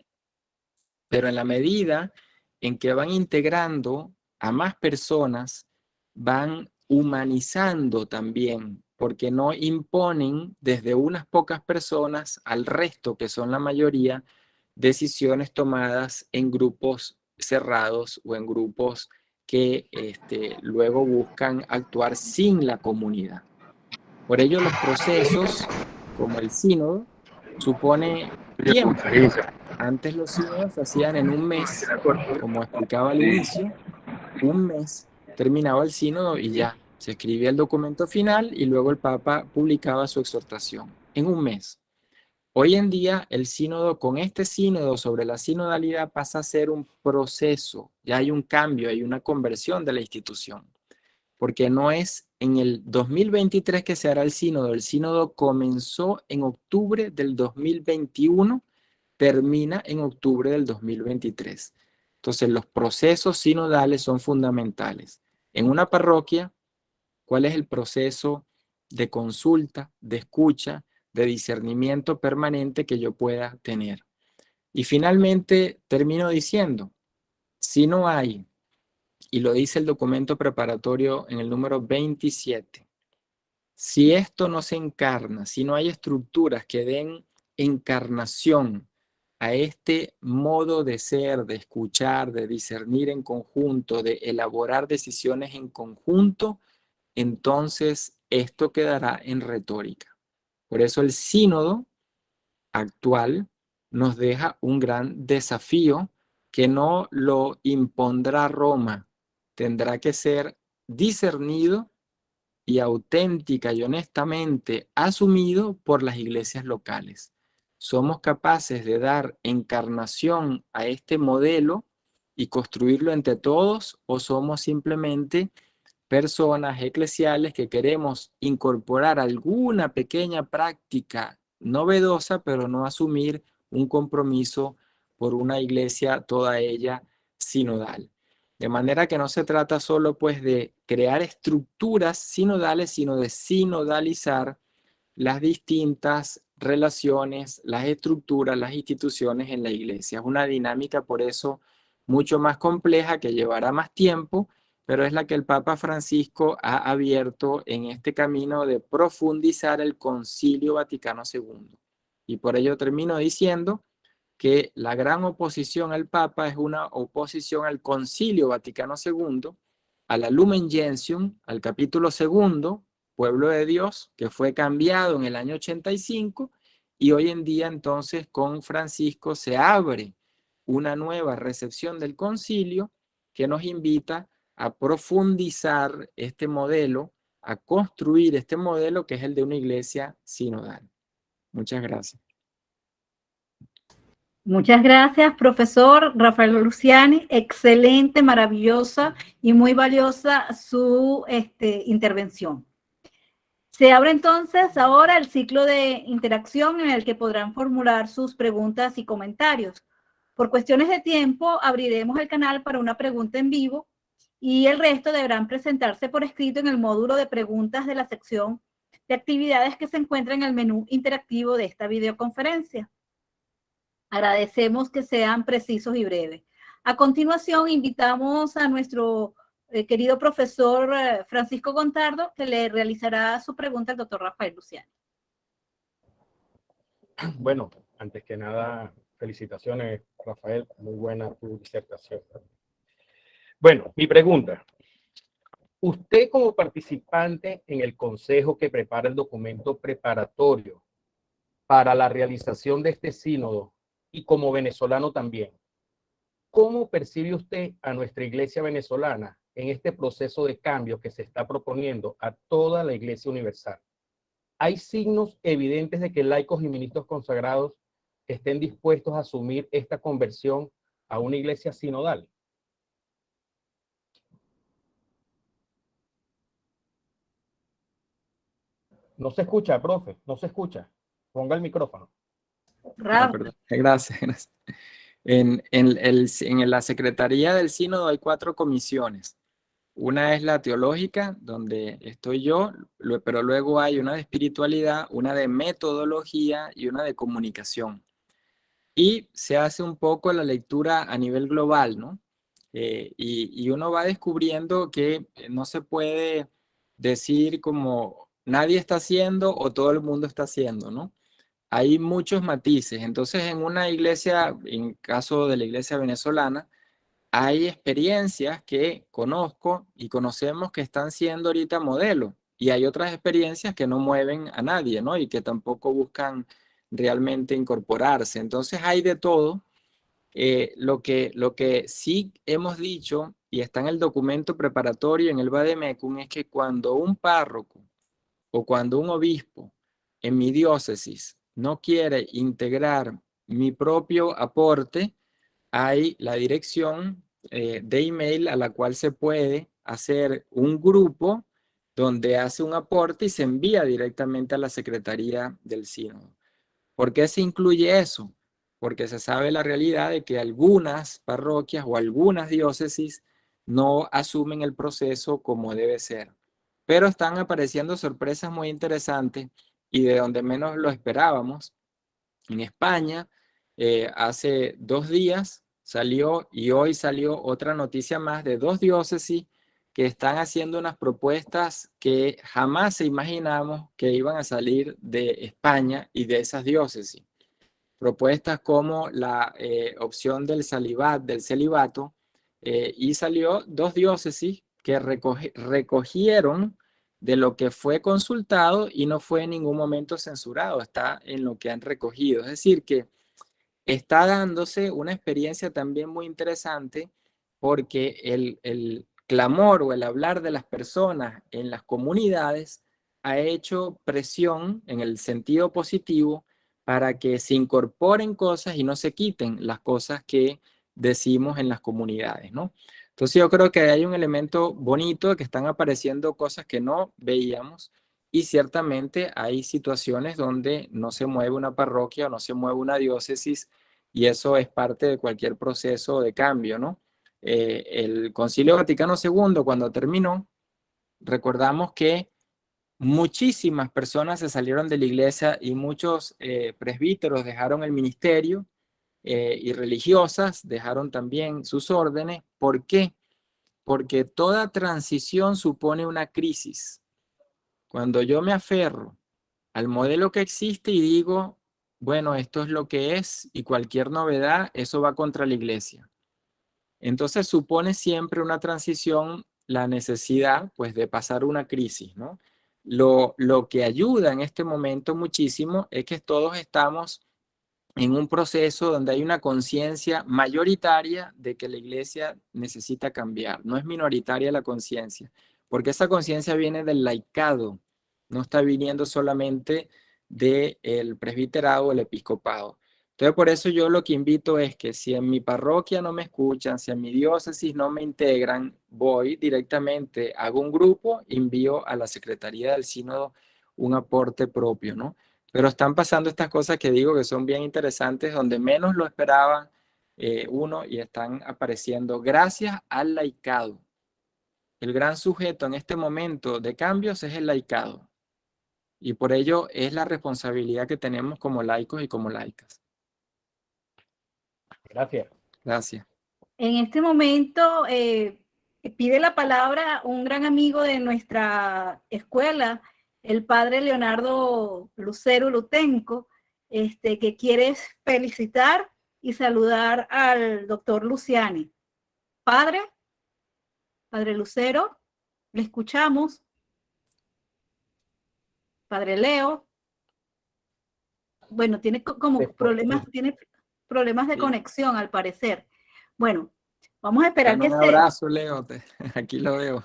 Pero en la medida en que van integrando a más personas, van humanizando también, porque no imponen desde unas pocas personas al resto, que son la mayoría, decisiones tomadas en grupos cerrados o en grupos que luego buscan actuar sin la comunidad. Por ello, los procesos, como el sínodo, supone tiempo. Antes los sínodos se hacían en un mes, como explicaba al inicio, un mes terminaba el sínodo y ya, se escribía el documento final y luego el Papa publicaba su exhortación, en un mes. Hoy en día el sínodo, con este sínodo sobre la sinodalidad, pasa a ser un proceso, ya hay un cambio, hay una conversión de la institución, porque no es en el 2023 que se hará el sínodo comenzó en octubre del 2021, termina en octubre del 2023. Entonces, los procesos sinodales son fundamentales. En una parroquia, ¿cuál es el proceso de consulta, de escucha, de discernimiento permanente que yo pueda tener? Y finalmente, termino diciendo, si no hay, y lo dice el documento preparatorio en el número 27, si esto no se encarna, si no hay estructuras que den encarnación a este modo de ser, de escuchar, de discernir en conjunto, de elaborar decisiones en conjunto, entonces esto quedará en retórica. Por eso el sínodo actual nos deja un gran desafío que no lo impondrá Roma, tendrá que ser discernido y auténtica y honestamente asumido por las iglesias locales. ¿Somos capaces de dar encarnación a este modelo y construirlo entre todos, o somos simplemente personas eclesiales que queremos incorporar alguna pequeña práctica novedosa, pero no asumir un compromiso por una iglesia toda ella sinodal? De manera que no se trata solo pues de crear estructuras sinodales, sino de sinodalizar las distintas relaciones, las estructuras, las instituciones en la iglesia. Es una dinámica por eso mucho más compleja, que llevará más tiempo, pero es la que el Papa Francisco ha abierto en este camino de profundizar el Concilio Vaticano II. Y por ello termino diciendo que la gran oposición al Papa es una oposición al Concilio Vaticano II, a la Lumen Gentium, al capítulo 2, Pueblo de Dios, que fue cambiado en el año 85, y hoy en día entonces con Francisco se abre una nueva recepción del concilio que nos invita a profundizar este modelo, a construir este modelo que es el de una iglesia sinodal. Muchas gracias. Muchas gracias, profesor Rafael Luciani. Excelente, maravillosa y muy valiosa su intervención. Se abre entonces ahora el ciclo de interacción en el que podrán formular sus preguntas y comentarios. Por cuestiones de tiempo, abriremos el canal para una pregunta en vivo y el resto deberán presentarse por escrito en el módulo de preguntas de la sección de actividades que se encuentra en el menú interactivo de esta videoconferencia. Agradecemos que sean precisos y breves. A continuación, invitamos a nuestro querido profesor Francisco Gontardo, que le realizará su pregunta al doctor Rafael Luciani. Bueno, antes que nada, felicitaciones, Rafael. Muy buena tu disertación. Bueno, mi pregunta. Usted como participante en el consejo que prepara el documento preparatorio para la realización de este sínodo y como venezolano también, ¿cómo percibe usted a nuestra iglesia venezolana en este proceso de cambio que se está proponiendo a toda la iglesia universal? ¿Hay signos evidentes de que laicos y ministros consagrados estén dispuestos a asumir esta conversión a una iglesia sinodal? No se escucha, profe, no se escucha. Ponga el micrófono. Perdón. Gracias, gracias. En la Secretaría del Sínodo hay 4 comisiones. Una es la teológica, donde estoy yo, pero luego hay una de espiritualidad, una de metodología y una de comunicación. Y se hace un poco la lectura a nivel global, ¿no? Y uno va descubriendo que no se puede decir como nadie está haciendo o todo el mundo está haciendo, ¿no? Hay muchos matices. Entonces, en una iglesia, en caso de la iglesia venezolana, hay experiencias que conozco y conocemos que están siendo ahorita modelo, y hay otras experiencias que no mueven a nadie, ¿no? Y que tampoco buscan realmente incorporarse. Entonces, hay de todo. Lo que sí hemos dicho, y está en el documento preparatorio en el Vademecum, es que cuando un párroco o cuando un obispo en mi diócesis no quiere integrar mi propio aporte, hay la dirección de email a la cual se puede hacer un grupo donde hace un aporte y se envía directamente a la Secretaría del Sínodo. ¿Por qué se incluye eso? Porque se sabe la realidad de que algunas parroquias o algunas diócesis no asumen el proceso como debe ser. Pero están apareciendo sorpresas muy interesantes y de donde menos lo esperábamos. En España, hace 2 días salió, y hoy salió otra noticia más de 2 diócesis que están haciendo unas propuestas que jamás se imaginamos que iban a salir de España y de esas diócesis. Propuestas como la opción del celibato, y salió 2 diócesis que recogieron de lo que fue consultado y no fue en ningún momento censurado, está en lo que han recogido. Es decir, que está dándose una experiencia también muy interesante, porque el clamor o el hablar de las personas en las comunidades ha hecho presión en el sentido positivo para que se incorporen cosas y no se quiten las cosas que decimos en las comunidades, ¿no? Entonces yo creo que hay un elemento bonito de que están apareciendo cosas que no veíamos, y ciertamente hay situaciones donde no se mueve una parroquia o no se mueve una diócesis, y eso es parte de cualquier proceso de cambio, ¿no? El Concilio Vaticano II, cuando terminó, recordamos que muchísimas personas se salieron de la iglesia y muchos presbíteros dejaron el ministerio, y religiosas dejaron también sus órdenes. ¿Por qué? Porque toda transición supone una crisis. Cuando yo me aferro al modelo que existe y digo, bueno, esto es lo que es, y cualquier novedad, eso va contra la iglesia. Entonces supone siempre una transición, la necesidad pues de pasar una crisis, ¿no? Lo que ayuda en este momento muchísimo es que todos estamos en un proceso donde hay una conciencia mayoritaria de que la iglesia necesita cambiar. No es minoritaria la conciencia, porque esa conciencia viene del laicado, no está viniendo solamente del presbiterado o el episcopado. Entonces, por eso yo lo que invito es que si en mi parroquia no me escuchan, si en mi diócesis no me integran, voy directamente, hago un grupo, envío a la Secretaría del Sínodo un aporte propio, ¿no? Pero están pasando estas cosas que digo que son bien interesantes, donde menos lo esperaba uno, y están apareciendo gracias al laicado. El gran sujeto en este momento de cambios es el laicado. Y por ello es la responsabilidad que tenemos como laicos y como laicas. Gracias. Gracias. En este momento pide la palabra un gran amigo de nuestra escuela, el padre Leonardo Lucero Lutenco, que quiere felicitar y saludar al doctor Luciani. Padre Lucero, le escuchamos. Padre Leo. Bueno, tiene como problemas de conexión al parecer. Bueno, vamos a esperar que un abrazo, Leo, aquí lo veo.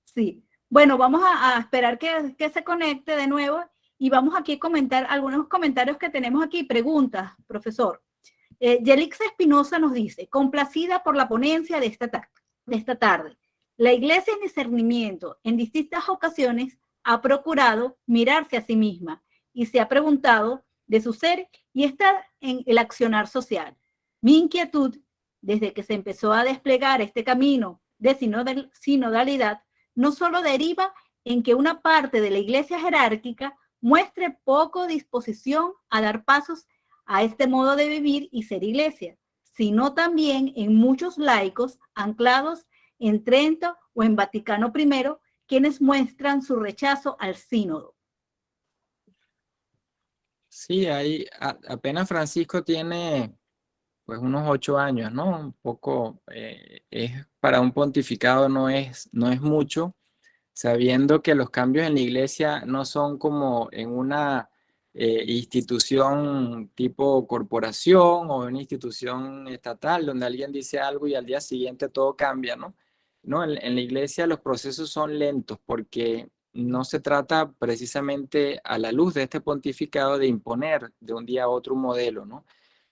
Sí, bueno, vamos a esperar que se conecte de nuevo y vamos aquí a comentar algunos comentarios que tenemos aquí, preguntas, profesor. Yelix Espinosa nos dice, complacida por la ponencia de esta tarde. La Iglesia en discernimiento en distintas ocasiones ha procurado mirarse a sí misma y se ha preguntado de su ser y está en el accionar social. Mi inquietud, desde que se empezó a desplegar este camino de sinodalidad, no solo deriva en que una parte de la Iglesia jerárquica muestre poco disposición a dar pasos a este modo de vivir y ser Iglesia, sino también en muchos laicos anclados en Trento o en Vaticano I, quienes muestran su rechazo al sínodo. Sí, ahí apenas Francisco tiene pues unos 8 años, ¿no? Un poco, para un pontificado no es mucho, sabiendo que los cambios en la iglesia no son como en una institución tipo corporación o una institución estatal donde alguien dice algo y al día siguiente todo cambia, ¿no? No, en la iglesia los procesos son lentos porque no se trata precisamente a la luz de este pontificado de imponer de un día a otro un modelo, ¿no?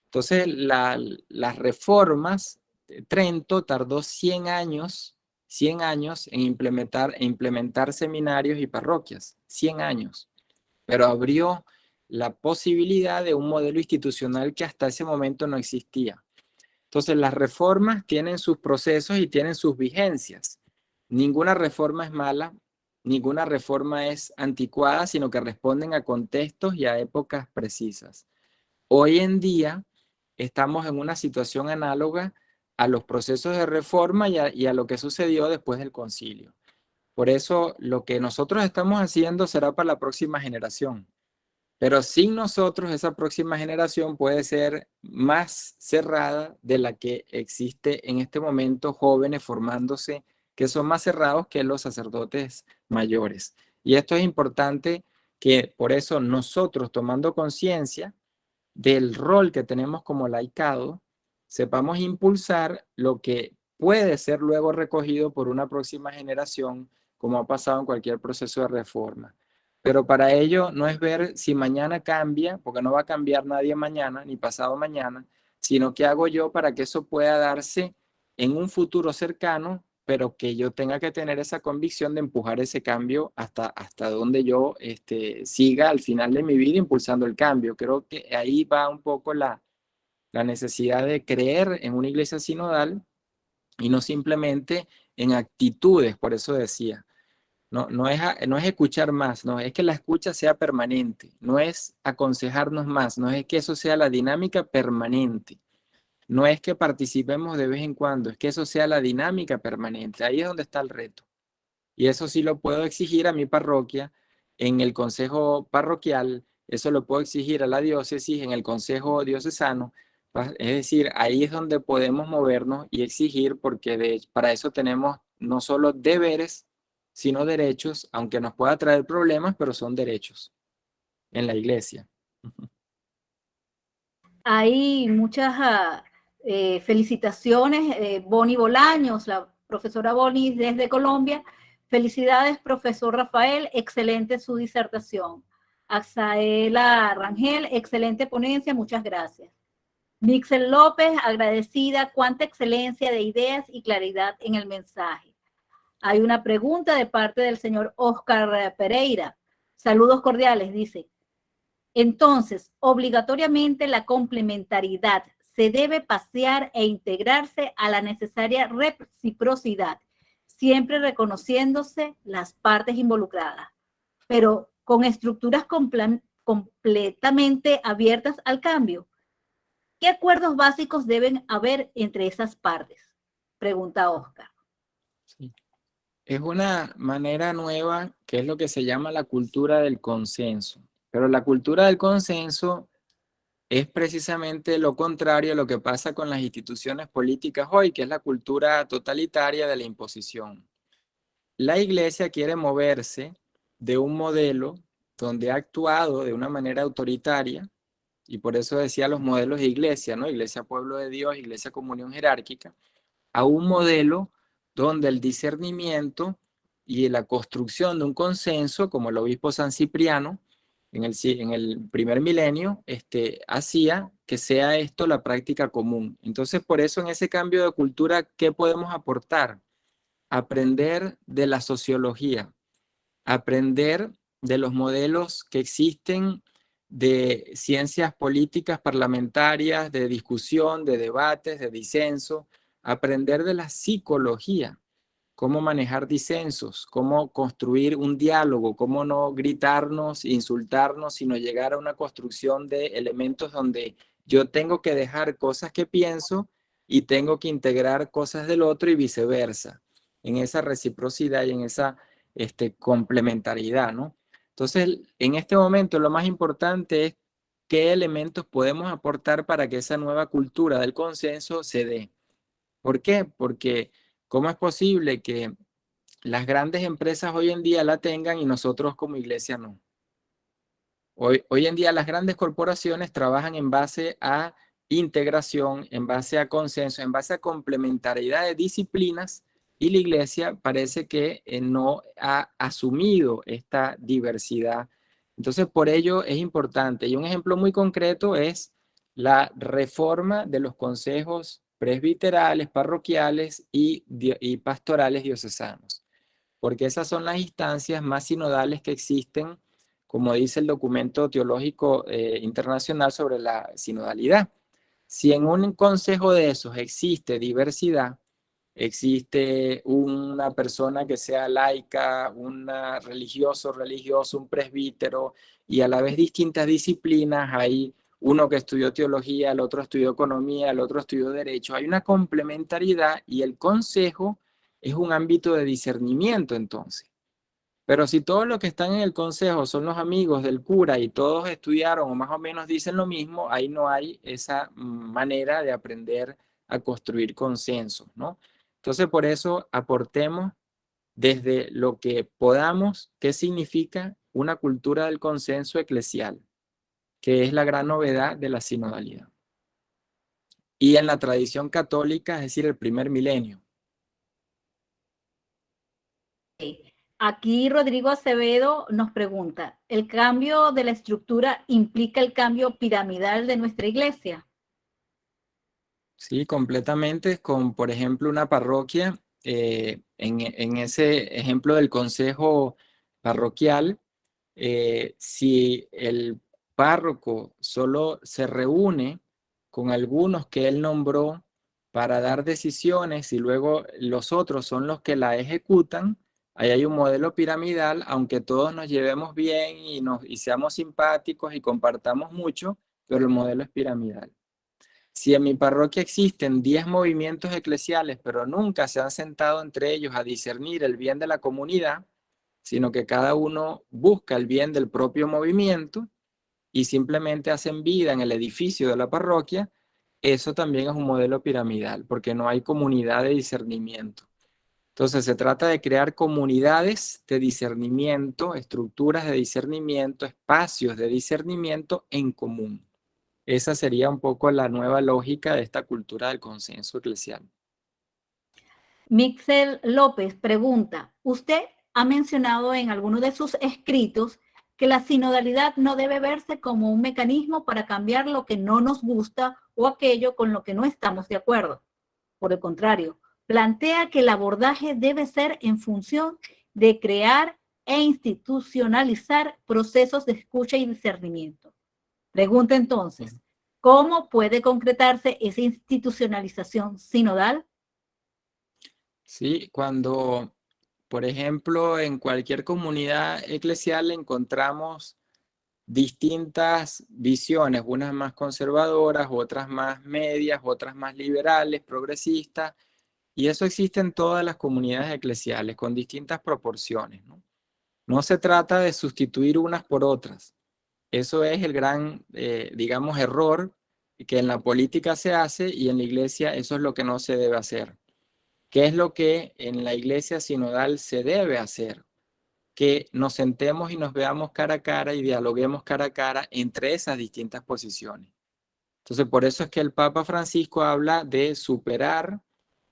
Entonces, las reformas, Trento tardó 100 años en implementar seminarios y parroquias, 100 años, pero abrió la posibilidad de un modelo institucional que hasta ese momento no existía. Entonces, las reformas tienen sus procesos y tienen sus vigencias. Ninguna reforma es mala, ninguna reforma es anticuada, sino que responden a contextos y a épocas precisas. Hoy en día estamos en una situación análoga a los procesos de reforma y a lo que sucedió después del concilio. Por eso, lo que nosotros estamos haciendo será para la próxima generación. Pero sin nosotros, esa próxima generación puede ser más cerrada de la que existe en este momento, jóvenes formándose, que son más cerrados que los sacerdotes mayores. Y esto es importante, que por eso nosotros, tomando conciencia del rol que tenemos como laicado, sepamos impulsar lo que puede ser luego recogido por una próxima generación, como ha pasado en cualquier proceso de reforma. Pero para ello no es ver si mañana cambia, porque no va a cambiar nadie mañana, ni pasado mañana, sino qué hago yo para que eso pueda darse en un futuro cercano, pero que yo tenga que tener esa convicción de empujar ese cambio hasta donde yo siga al final de mi vida impulsando el cambio. Creo que ahí va un poco la necesidad de creer en una iglesia sinodal y no simplemente en actitudes, por eso decía. No es escuchar más, no, es que la escucha sea permanente, no es aconsejarnos más, no es que eso sea la dinámica permanente, no es que participemos de vez en cuando, es que eso sea la dinámica permanente, ahí es donde está el reto. Y eso sí lo puedo exigir a mi parroquia, en el consejo parroquial, eso lo puedo exigir a la diócesis, en el consejo diocesano, es decir, ahí es donde podemos movernos y exigir, porque para eso tenemos no solo deberes, sino derechos, aunque nos pueda traer problemas, pero son derechos en la iglesia. Hay muchas felicitaciones. Bonnie Bolaños, la profesora Bonnie desde Colombia. Felicidades, profesor Rafael, excelente su disertación. Axaela Rangel, excelente ponencia, muchas gracias. Mixel López, agradecida, cuánta excelencia de ideas y claridad en el mensaje. Hay una pregunta de parte del señor Oscar Pereira. Saludos cordiales, dice. Entonces, obligatoriamente la complementariedad se debe pasear e integrarse a la necesaria reciprocidad, siempre reconociéndose las partes involucradas, pero con estructuras completamente abiertas al cambio. ¿Qué acuerdos básicos deben haber entre esas partes? Pregunta Oscar. Sí. Es una manera nueva que es lo que se llama la cultura del consenso. Pero la cultura del consenso es precisamente lo contrario a lo que pasa con las instituciones políticas hoy, que es la cultura totalitaria de la imposición. La Iglesia quiere moverse de un modelo donde ha actuado de una manera autoritaria, y por eso decía los modelos de iglesia, ¿no? Iglesia Pueblo de Dios, Iglesia Comunión Jerárquica, a un modelo donde el discernimiento y la construcción de un consenso, como el obispo San Cipriano, en el primer milenio, hacía que sea esto la práctica común. Entonces, por eso en ese cambio de cultura, ¿qué podemos aportar? Aprender de la sociología, aprender de los modelos que existen de ciencias políticas parlamentarias, de discusión, de debates, de disenso, aprender de la psicología, cómo manejar disensos, cómo construir un diálogo, cómo no gritarnos, insultarnos, sino llegar a una construcción de elementos donde yo tengo que dejar cosas que pienso y tengo que integrar cosas del otro y viceversa, en esa reciprocidad y en esa complementariedad, ¿no? Entonces, en este momento lo más importante es qué elementos podemos aportar para que esa nueva cultura del consenso se dé. ¿Por qué? Porque ¿cómo es posible que las grandes empresas hoy en día la tengan y nosotros como iglesia no? Hoy en día las grandes corporaciones trabajan en base a integración, en base a consenso, en base a complementariedad de disciplinas, y la iglesia parece que no ha asumido esta diversidad. Entonces, por ello es importante. Y un ejemplo muy concreto es la reforma de los consejos presbiterales, parroquiales y pastorales diocesanos, porque esas son las instancias más sinodales que existen, como dice el documento teológico internacional sobre la sinodalidad. Si en un consejo de esos existe diversidad, existe una persona que sea laica, una religioso, un presbítero, y a la vez distintas disciplinas, hay uno que estudió teología, el otro estudió economía, el otro estudió derecho, hay una complementariedad y el consejo es un ámbito de discernimiento entonces. Pero si todos los que están en el consejo son los amigos del cura y todos estudiaron o más o menos dicen lo mismo, ahí no hay esa manera de aprender a construir consenso, ¿no? Entonces, por eso aportemos desde lo que podamos qué significa una cultura del consenso eclesial, que es la gran novedad de la sinodalidad. Y en la tradición católica, es decir, el primer milenio. Aquí Rodrigo Acevedo nos pregunta, ¿el cambio de la estructura implica el cambio piramidal de nuestra iglesia? Sí, completamente, con, por ejemplo, una parroquia, en ese ejemplo del consejo parroquial, si el párroco solo se reúne con algunos que él nombró para dar decisiones y luego los otros son los que la ejecutan, ahí hay un modelo piramidal, aunque todos nos llevemos bien y seamos simpáticos y compartamos mucho, pero el modelo es piramidal. Si en mi parroquia existen 10 movimientos eclesiales, pero nunca se han sentado entre ellos a discernir el bien de la comunidad, sino que cada uno busca el bien del propio movimiento y simplemente hacen vida en el edificio de la parroquia, eso también es un modelo piramidal, porque no hay comunidad de discernimiento. Entonces se trata de crear comunidades de discernimiento, estructuras de discernimiento, espacios de discernimiento en común. Esa sería un poco la nueva lógica de esta cultura del consenso eclesial. Mixel López pregunta, usted ha mencionado en alguno de sus escritos que la sinodalidad no debe verse como un mecanismo para cambiar lo que no nos gusta o aquello con lo que no estamos de acuerdo. Por el contrario, plantea que el abordaje debe ser en función de crear e institucionalizar procesos de escucha y discernimiento. Pregunta entonces, ¿cómo puede concretarse esa institucionalización sinodal? Sí, cuando, por ejemplo, en cualquier comunidad eclesial encontramos distintas visiones, unas más conservadoras, otras más medias, otras más liberales, progresistas, y eso existe en todas las comunidades eclesiales con distintas proporciones, ¿no? No se trata de sustituir unas por otras, Eso es el gran, digamos, error que en la política se hace y en la iglesia eso es lo que no se debe hacer. ¿Qué es lo que en la iglesia sinodal se debe hacer? Que nos sentemos y nos veamos cara a cara y dialoguemos cara a cara entre esas distintas posiciones. Entonces, por eso es que el Papa Francisco habla de superar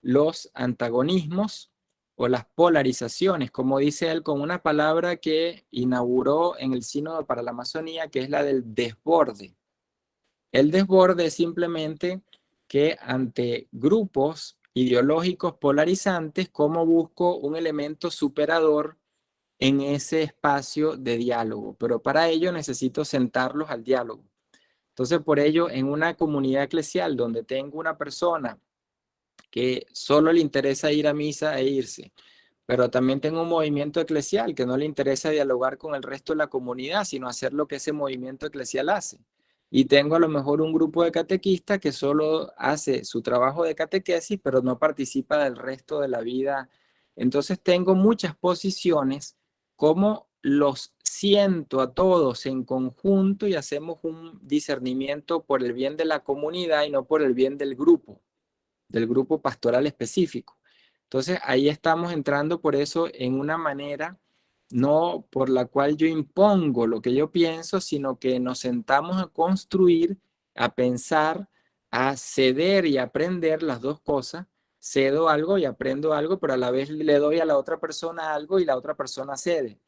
los antagonismos o las polarizaciones, como dice él, con una palabra que inauguró en el Sínodo para la Amazonía, que es la del desborde. El desborde es simplemente que ante grupos ideológicos polarizantes, ¿cómo busco un elemento superador en ese espacio de diálogo? Pero para ello necesito sentarlos al diálogo. Entonces, por ello, en una comunidad eclesial donde tengo una persona que solo le interesa ir a misa e irse, pero también tengo un movimiento eclesial que no le interesa dialogar con el resto de la comunidad, sino hacer lo que ese movimiento eclesial hace. Y tengo a lo mejor un grupo de catequistas que solo hace su trabajo de catequesis, pero no participa del resto de la vida. Entonces tengo muchas posiciones, como los siento a todos en conjunto y hacemos un discernimiento por el bien de la comunidad y no por el bien del grupo pastoral específico. Entonces ahí estamos entrando por eso en una manera no por la cual yo impongo lo que yo pienso, sino que nos sentamos a construir, a pensar, a ceder y aprender las dos cosas. Cedo algo y aprendo algo, pero a la vez le doy a la otra persona algo y la otra persona cede.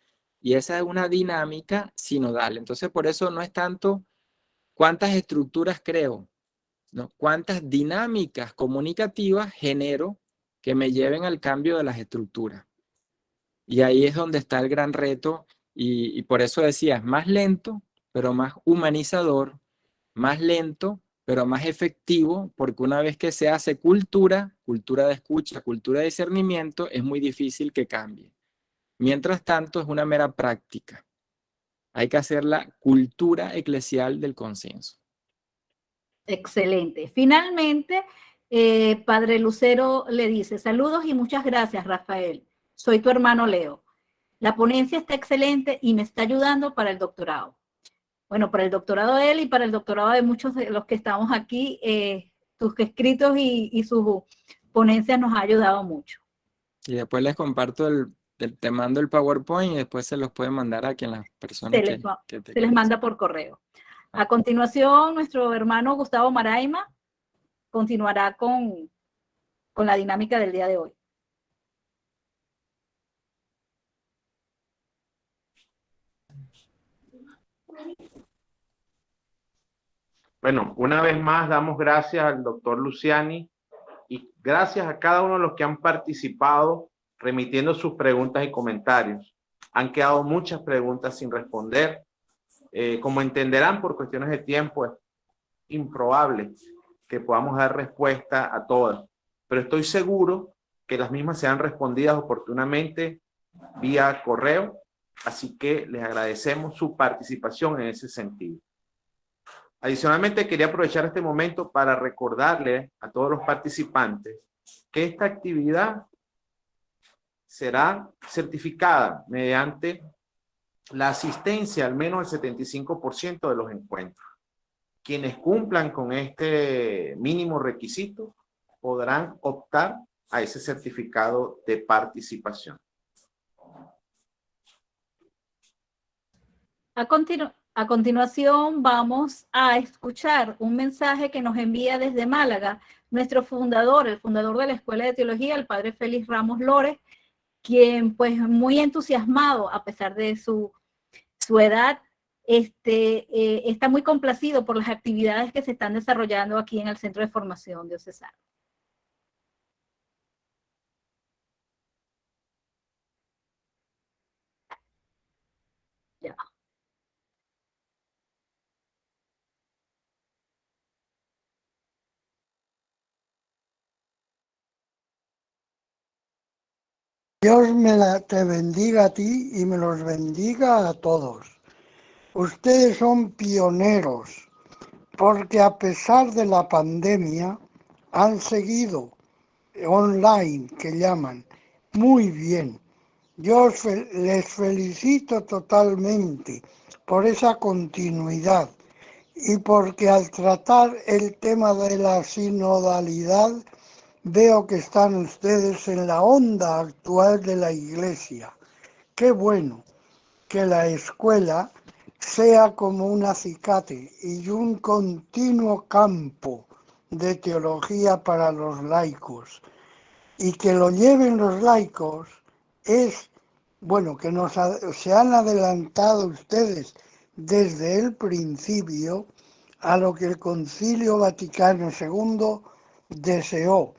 Y esa es una dinámica sinodal. Entonces, por eso no es tanto cuántas estructuras creo, ¿no? Cuántas dinámicas comunicativas genero que me lleven al cambio de las estructuras. Y ahí es donde está el gran reto y por eso decía, más lento, pero más humanizador, más lento, pero más efectivo, porque una vez que se hace cultura de escucha, cultura de discernimiento, es muy difícil que cambie. Mientras tanto, es una mera práctica. Hay que hacer la cultura eclesial del consenso. Excelente. Finalmente, Padre Lucero le dice, saludos y muchas gracias, Rafael. Soy tu hermano Leo. La ponencia está excelente y me está ayudando para el doctorado. Bueno, para el doctorado de él y para el doctorado de muchos de los que estamos aquí, tus escritos y sus ponencias nos ha ayudado mucho. Y después les comparto te mando el PowerPoint y después se los pueden mandar a quien las personas se les manda por correo. A continuación, nuestro hermano Gustavo Maraima continuará con la dinámica del día de hoy. Bueno, una vez más damos gracias al doctor Luciani y gracias a cada uno de los que han participado remitiendo sus preguntas y comentarios. Han quedado muchas preguntas sin responder. Como entenderán, por cuestiones de tiempo es improbable que podamos dar respuesta a todas, pero estoy seguro que las mismas sean respondidas oportunamente vía correo, así que les agradecemos su participación en ese sentido. Adicionalmente, quería aprovechar este momento para recordarle a todos los participantes que esta actividad será certificada mediante la asistencia al menos del 75% de los encuentros. Quienes cumplan con este mínimo requisito podrán optar a ese certificado de participación. A continuación vamos a escuchar un mensaje que nos envía desde Málaga nuestro fundador, el fundador de la Escuela de Teología, el padre Félix Ramos Lores, quien pues muy entusiasmado a pesar de su edad, está muy complacido por las actividades que se están desarrollando aquí en el Centro de Formación Diocesana. Ya. Dios te bendiga a ti y me los bendiga a todos. Ustedes son pioneros porque a pesar de la pandemia han seguido online, que llaman, muy bien. Yo les felicito totalmente por esa continuidad y porque al tratar el tema de la sinodalidad veo que están ustedes en la onda actual de la Iglesia. Qué bueno que la escuela sea como un acicate y un continuo campo de teología para los laicos. Y que lo lleven los laicos es, bueno, que se han adelantado ustedes desde el principio a lo que el Concilio Vaticano II deseó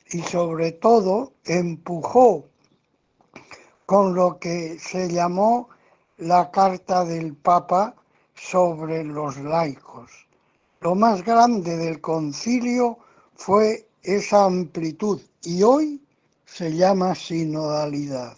y sobre todo empujó con lo que se llamó la Carta del Papa sobre los laicos. Lo más grande del concilio fue esa amplitud y hoy se llama sinodalidad.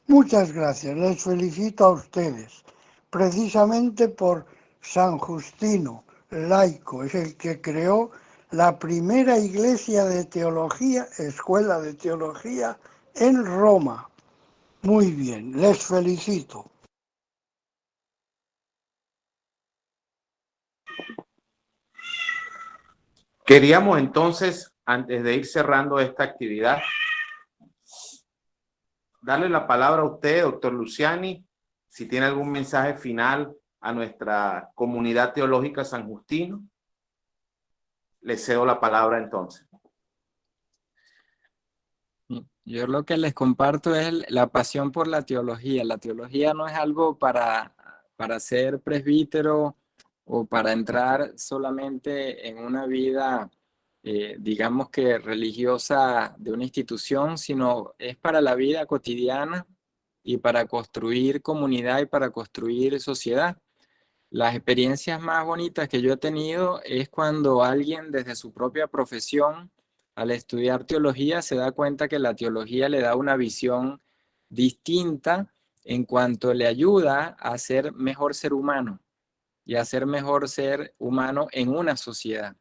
Muchas gracias, les felicito a ustedes, precisamente por San Justino, laico, es el que creó la primera iglesia de teología, escuela de teología en Roma. Muy bien, les felicito. Queríamos entonces, antes de ir cerrando esta actividad, darle la palabra a usted, doctor Luciani, si tiene algún mensaje final a nuestra comunidad teológica San Justino. Le cedo la palabra entonces. Yo lo que les comparto es la pasión por la teología. La teología no es algo para ser presbítero o para entrar solamente en una vida, digamos que religiosa de una institución, sino es para la vida cotidiana y para construir comunidad y para construir sociedad. Las experiencias más bonitas que yo he tenido es cuando alguien desde su propia profesión, al estudiar teología, se da cuenta que la teología le da una visión distinta en cuanto le ayuda a ser mejor ser humano y a ser mejor ser humano en una sociedad.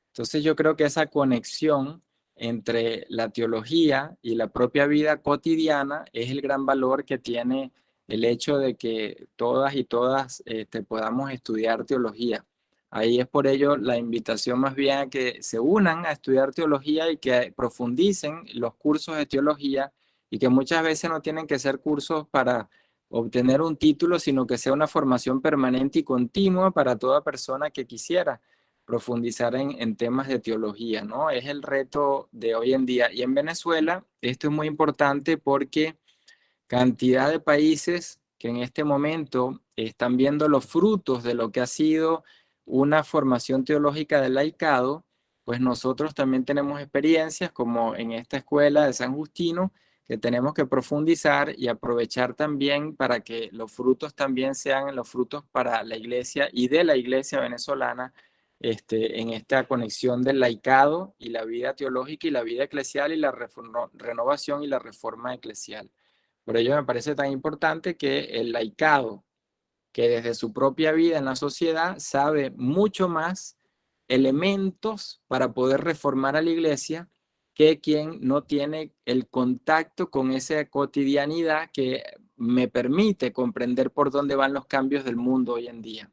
Entonces yo creo que esa conexión entre la teología y la propia vida cotidiana es el gran valor que tiene el hecho de que todas y todas podamos estudiar teología. Ahí es por ello la invitación más bien a que se unan a estudiar teología y que profundicen los cursos de teología y que muchas veces no tienen que ser cursos para obtener un título, sino que sea una formación permanente y continua para toda persona que quisiera profundizar en temas de teología, ¿no? Es el reto de hoy en día. Y en Venezuela esto es muy importante porque cantidad de países que en este momento están viendo los frutos de lo que ha sido una formación teológica del laicado, pues nosotros también tenemos experiencias como en esta escuela de San Justino, que tenemos que profundizar y aprovechar también para que los frutos también sean los frutos para la iglesia y de la iglesia venezolana, en esta conexión del laicado y la vida teológica y la vida eclesial y la renovación y la reforma eclesial. Por ello me parece tan importante que el laicado, que desde su propia vida en la sociedad sabe mucho más elementos para poder reformar a la iglesia que quien no tiene el contacto con esa cotidianidad que me permite comprender por dónde van los cambios del mundo hoy en día.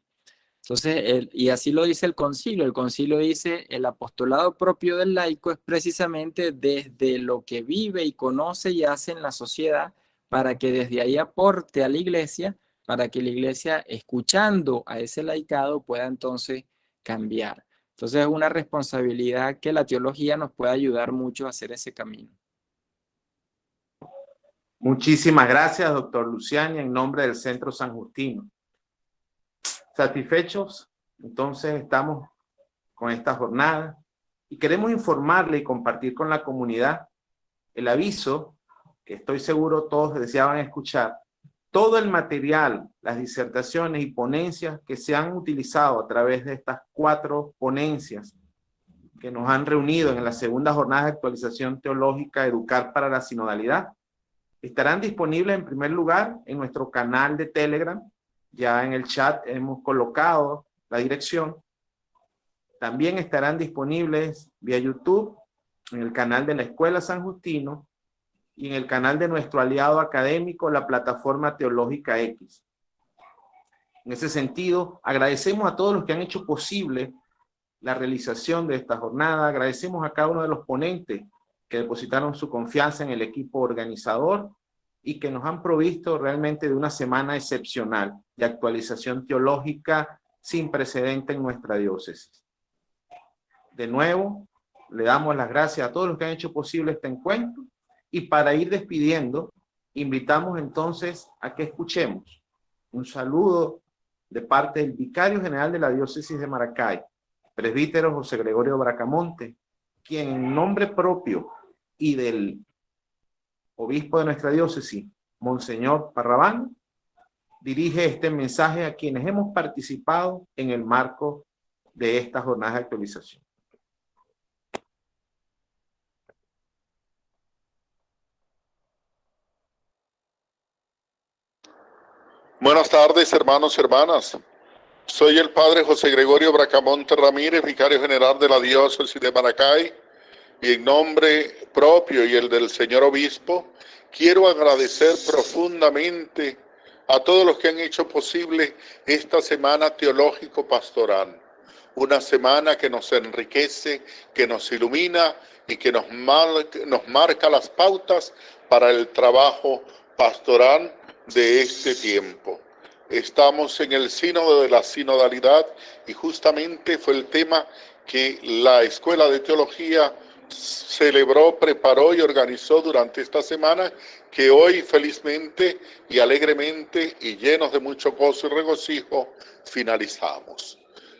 Entonces, y así lo dice el concilio dice, el apostolado propio del laico es precisamente desde lo que vive y conoce y hace en la sociedad, para que desde ahí aporte a la iglesia, para que la iglesia, escuchando a ese laicado, pueda entonces cambiar. Entonces es una responsabilidad que la teología nos puede ayudar mucho a hacer ese camino. Muchísimas gracias, doctor Luciani, en nombre del Centro San Justino. ¿Satisfechos? Entonces estamos con esta jornada y queremos informarle y compartir con la comunidad el aviso que estoy seguro todos deseaban escuchar. Todo el material, las disertaciones y ponencias que se han utilizado a través de estas 4 ponencias que nos han reunido en la segunda jornada de actualización teológica Educar para la Sinodalidad, estarán disponibles en primer lugar en nuestro canal de Telegram. Ya en el chat hemos colocado la dirección. También estarán disponibles vía YouTube, en el canal de la Escuela San Justino y en el canal de nuestro aliado académico, la Plataforma Teológica X. En ese sentido, agradecemos a todos los que han hecho posible la realización de esta jornada. Agradecemos a cada uno de los ponentes que depositaron su confianza en el equipo organizador y que nos han provisto realmente de una semana excepcional de actualización teológica sin precedente en nuestra diócesis. De nuevo, le damos las gracias a todos los que han hecho posible este encuentro y para ir despidiendo, invitamos entonces a que escuchemos un saludo de parte del Vicario General de la Diócesis de Maracay, presbítero José Gregorio Bracamonte, quien en nombre propio y del obispo de nuestra diócesis, Monseñor Parraván, dirige este mensaje a quienes hemos participado en el marco de esta jornada de actualización. Buenas tardes, hermanos y hermanas. Soy el padre José Gregorio Bracamonte Ramírez, vicario general de la diócesis de Maracay, y en nombre propio y el del señor obispo, quiero agradecer profundamente a todos los que han hecho posible esta semana teológico-pastoral. Una semana que nos enriquece, que nos ilumina y que nos marca las pautas para el trabajo pastoral de este tiempo. Estamos en el sínodo de la sinodalidad y justamente fue el tema que la Escuela de Teología celebró, preparó y organizó durante esta semana, que hoy felizmente y alegremente y llenos de mucho gozo y regocijo finalizamos.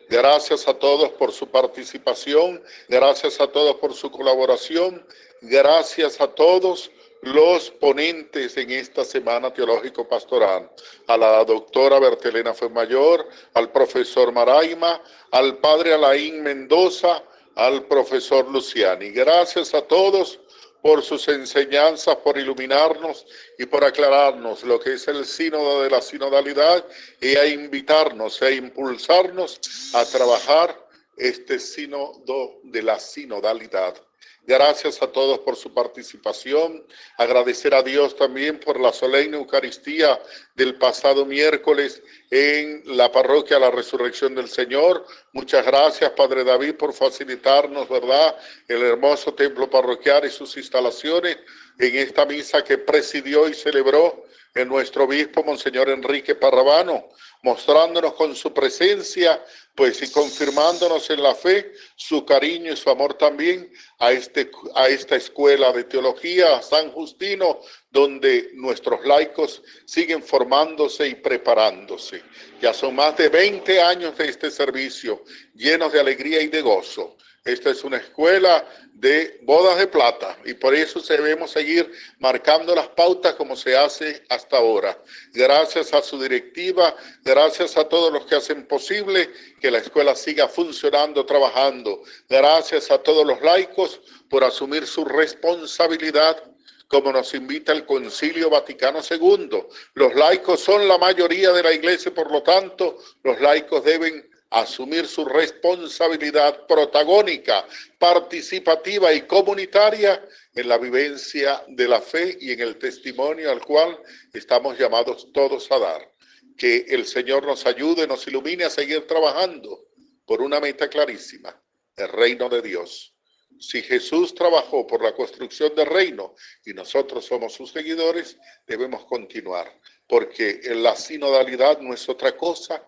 Gracias a todos por su participación, gracias a todos por su colaboración, gracias a todos los ponentes en esta semana teológico-pastoral, a la doctora Bertelena Fuenmayor, al profesor Maraima, al padre Alain Mendoza, al profesor Luciani. Gracias a todos por sus enseñanzas, por iluminarnos y por aclararnos lo que es el sínodo de la sinodalidad y a invitarnos, a impulsarnos a trabajar este sínodo de la sinodalidad. Gracias a todos por su participación. Agradecer a Dios también por la solemne Eucaristía del pasado miércoles en la parroquia La Resurrección del Señor. Muchas gracias, Padre David, por facilitarnos, ¿verdad?, el hermoso templo parroquial y sus instalaciones en esta misa que presidió y celebró en nuestro obispo, Monseñor Enrique Parravano, mostrándonos con su presencia, pues, y confirmándonos en la fe, su cariño y su amor también a esta escuela de teología, San Justino, donde nuestros laicos siguen formándose y preparándose. Ya son más de 20 años de este servicio, llenos de alegría y de gozo. Esta es una escuela de bodas de plata y por eso debemos seguir marcando las pautas como se hace hasta ahora. Gracias a su directiva, gracias a todos los que hacen posible que la escuela siga funcionando, trabajando. Gracias a todos los laicos por asumir su responsabilidad, como nos invita el Concilio Vaticano II. Los laicos son la mayoría de la Iglesia, por lo tanto, los laicos deben asumir su responsabilidad protagónica, participativa y comunitaria en la vivencia de la fe y en el testimonio al cual estamos llamados todos a dar. Que el Señor nos ayude, nos ilumine a seguir trabajando por una meta clarísima, el reino de Dios. Si Jesús trabajó por la construcción del reino y nosotros somos sus seguidores, debemos continuar, porque en la sinodalidad no es otra cosa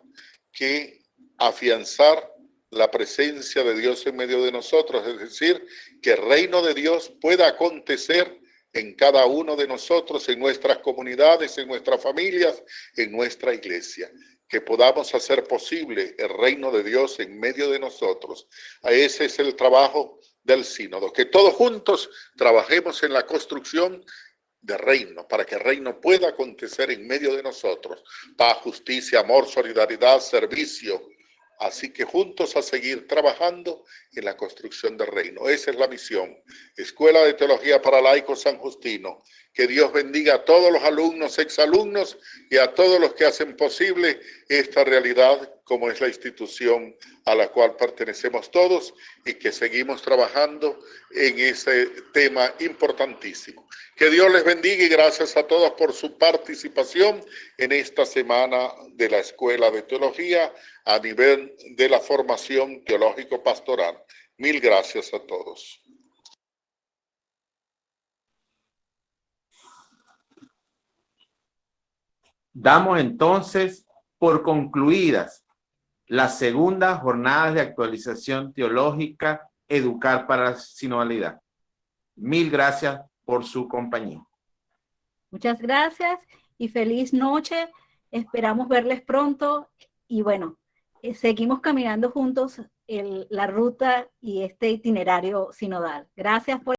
que afianzar la presencia de Dios en medio de nosotros, es decir, que el reino de Dios pueda acontecer en cada uno de nosotros, en nuestras comunidades, en nuestras familias, en nuestra iglesia, que podamos hacer posible el reino de Dios en medio de nosotros. Ese es el trabajo del sínodo, que todos juntos trabajemos en la construcción de reino, para que el reino pueda acontecer en medio de nosotros. Paz, justicia, amor, solidaridad, servicio. Así que juntos a seguir trabajando en la construcción del reino. Esa es la misión. Escuela de Teología para Laicos San Justino. Que Dios bendiga a todos los alumnos, exalumnos y a todos los que hacen posible esta realidad como es la institución a la cual pertenecemos todos y que seguimos trabajando en ese tema importantísimo. Que Dios les bendiga y gracias a todos por su participación en esta semana de la Escuela de Teología a nivel de la formación teológico-pastoral. Mil gracias a todos. Damos entonces por concluidas las segundas jornadas de actualización teológica Educar para la Sinodalidad. Mil gracias por su compañía. Muchas gracias y feliz noche. Esperamos verles pronto y bueno, seguimos caminando juntos la ruta y este itinerario sinodal. Gracias por